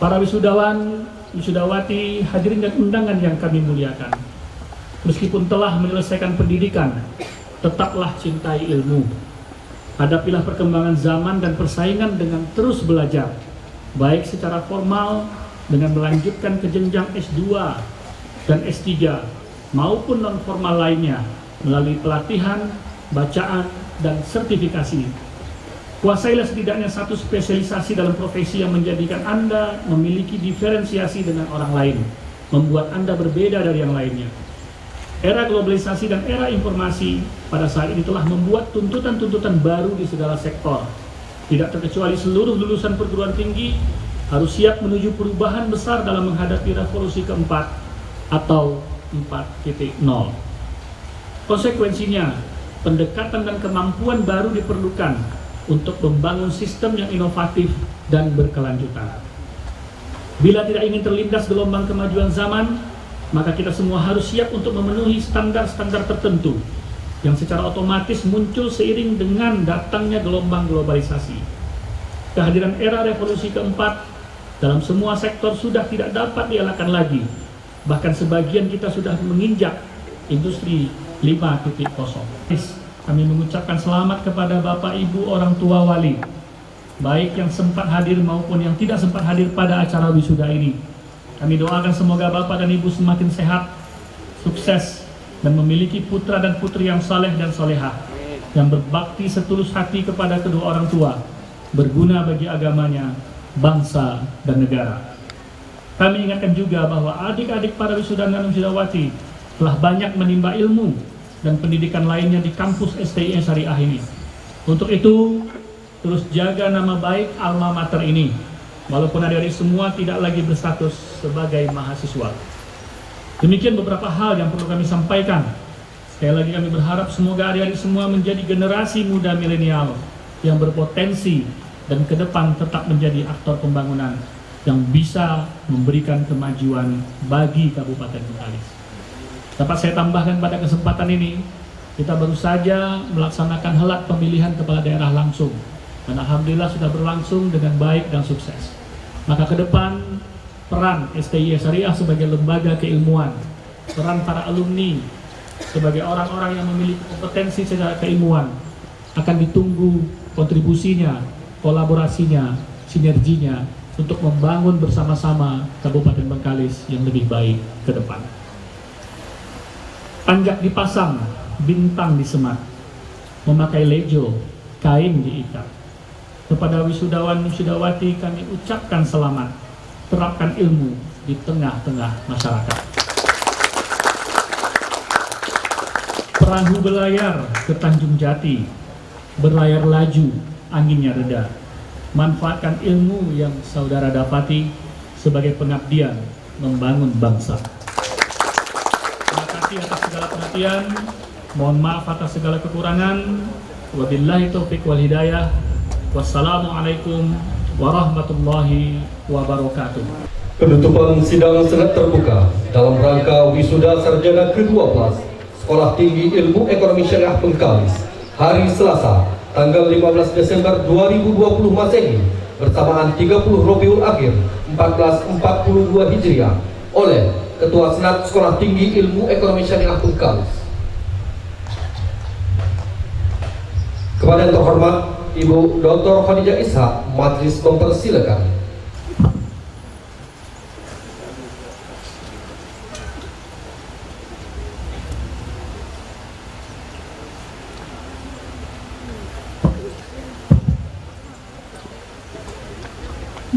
para wisudawan, wisudawati, hadirin dan undangan yang kami muliakan, meskipun telah menyelesaikan pendidikan, tetaplah cintai ilmu. Hadapilah perkembangan zaman dan persaingan dengan terus belajar, baik secara formal dengan melanjutkan ke jenjang S2 dan S3 maupun non-formal lainnya melalui pelatihan, bacaan, dan sertifikasi. Kuasailah setidaknya satu spesialisasi dalam profesi yang menjadikan Anda memiliki diferensiasi dengan orang lain, membuat Anda berbeda dari yang lainnya. Era globalisasi dan era informasi pada saat ini telah membuat tuntutan-tuntutan baru di segala sektor. Tidak terkecuali seluruh lulusan perguruan tinggi harus siap menuju perubahan besar dalam menghadapi revolusi keempat atau 4.0. Konsekuensinya, pendekatan dan kemampuan baru diperlukan untuk membangun sistem yang inovatif dan berkelanjutan. Bila tidak ingin terlindas gelombang kemajuan zaman, maka kita semua harus siap untuk memenuhi standar-standar tertentu yang secara otomatis muncul seiring dengan datangnya gelombang globalisasi. Kehadiran era revolusi keempat dalam semua sektor sudah tidak dapat dielakkan lagi. Bahkan sebagian kita sudah menginjak industri 5.0. Kami mengucapkan selamat kepada Bapak Ibu orang tua wali, baik yang sempat hadir maupun yang tidak sempat hadir pada acara wisuda ini. Kami doakan semoga Bapak dan Ibu semakin sehat, sukses, dan memiliki putra dan putri yang saleh dan solehah, yang berbakti setulus hati kepada kedua orang tua, berguna bagi agamanya, bangsa, dan negara. Kami ingatkan juga bahwa adik-adik para wisudawan dan wisudawati telah banyak menimba ilmu dan pendidikan lainnya di kampus STIE Syariah ini. Untuk itu, terus jaga nama baik alma mater ini, walaupun adik-adik semua tidak lagi berstatus sebagai mahasiswa. Demikian beberapa hal yang perlu kami sampaikan. Sekali lagi kami berharap semoga adik-adik semua menjadi generasi muda milenial yang berpotensi dan ke depan tetap menjadi aktor pembangunan yang bisa memberikan kemajuan bagi Kabupaten Bengkalis. Dapat saya tambahkan pada kesempatan ini, kita baru saja melaksanakan helat pemilihan kepala daerah langsung, dan alhamdulillah sudah berlangsung dengan baik dan sukses. Maka ke depan, peran STIE Syariah sebagai lembaga keilmuan, peran para alumni sebagai orang-orang yang memiliki kompetensi secara keilmuan akan ditunggu kontribusinya, kolaborasinya, sinerginya untuk membangun bersama-sama Kabupaten Bengkalis yang lebih baik ke depan. Panjak dipasang, bintang disemat, memakai lejo, kain diikat. Kepada wisudawan wisudawati kami ucapkan selamat, terapkan ilmu di tengah-tengah masyarakat. Perahu berlayar ke Tanjung Jati, berlayar laju, anginnya reda. Manfaatkan ilmu yang saudara dapati sebagai pengabdian membangun bangsa. Terima kasih atas segala perhatian. Mohon maaf atas segala kekurangan. Wabillahi taufiq wal hidayah. Wassalamualaikum warahmatullahi wabarakatuh. Penutupan sidang senat terbuka dalam rangka wisuda sarjana ke-12 Sekolah Tinggi Ilmu Ekonomi Syariah Bengkalis hari Selasa tanggal 15 Desember 2020 Masehi bersamaan 30 Rabiul Akhir 1442 Hijriah oleh Ketua Senat Sekolah Tinggi Ilmu Ekonomi Syariah Bengkalis. Kepada yang terhormat Ibu Dr. Khadijah Ishak, majelis mempersilakan.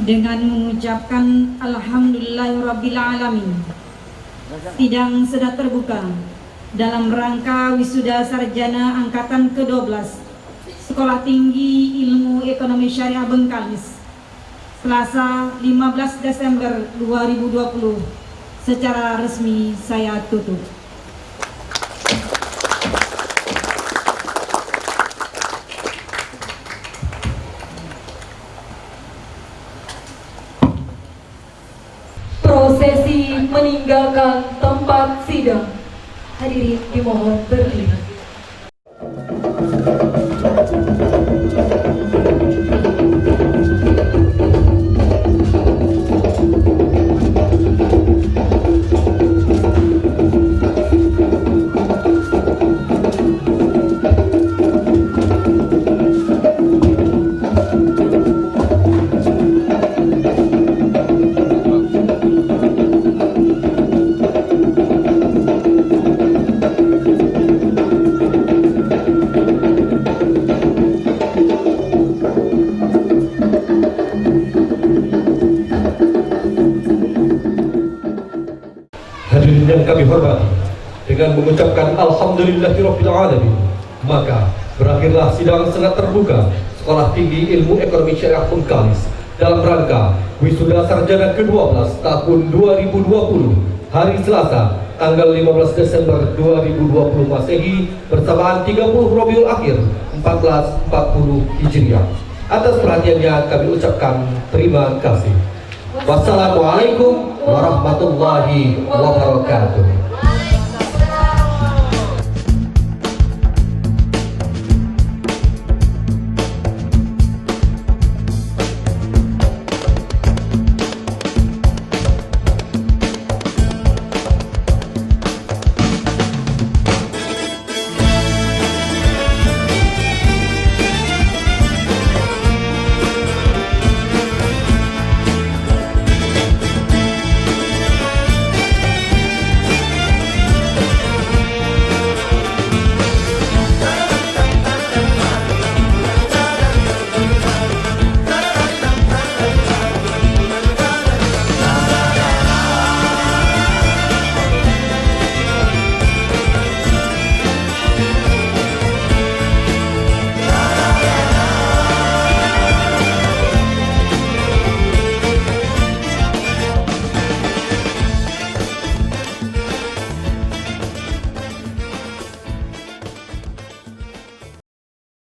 Dengan mengucapkan Alhamdulillahirrabbilalamin, sidang sudah terbuka dalam rangka wisuda sarjana angkatan ke-12 Sekolah Tinggi Ilmu Ekonomi Syariah Bengkalis Selasa 15 Desember 2020 secara resmi saya tutup. Prosesi meninggalkan tempat sidang. Hadirin dimohon berdiri. Hadirin yang kami hormati, dengan mengucapkan Alhamdulillahirrabbilalamin, maka berakhirlah sidang senat terbuka Sekolah Tinggi Ilmu Ekonomi Syariah Bengkalis dalam rangka wisuda sarjana ke-12 tahun 2020 hari Selasa tanggal 15 Desember 2020 Masehi bersamaan 30 Rabiul Akhir 1440 Hijriah. Atas perhatiannya kami ucapkan terima kasih. Wassalamualaikum warahmatullahi wabarakatuh.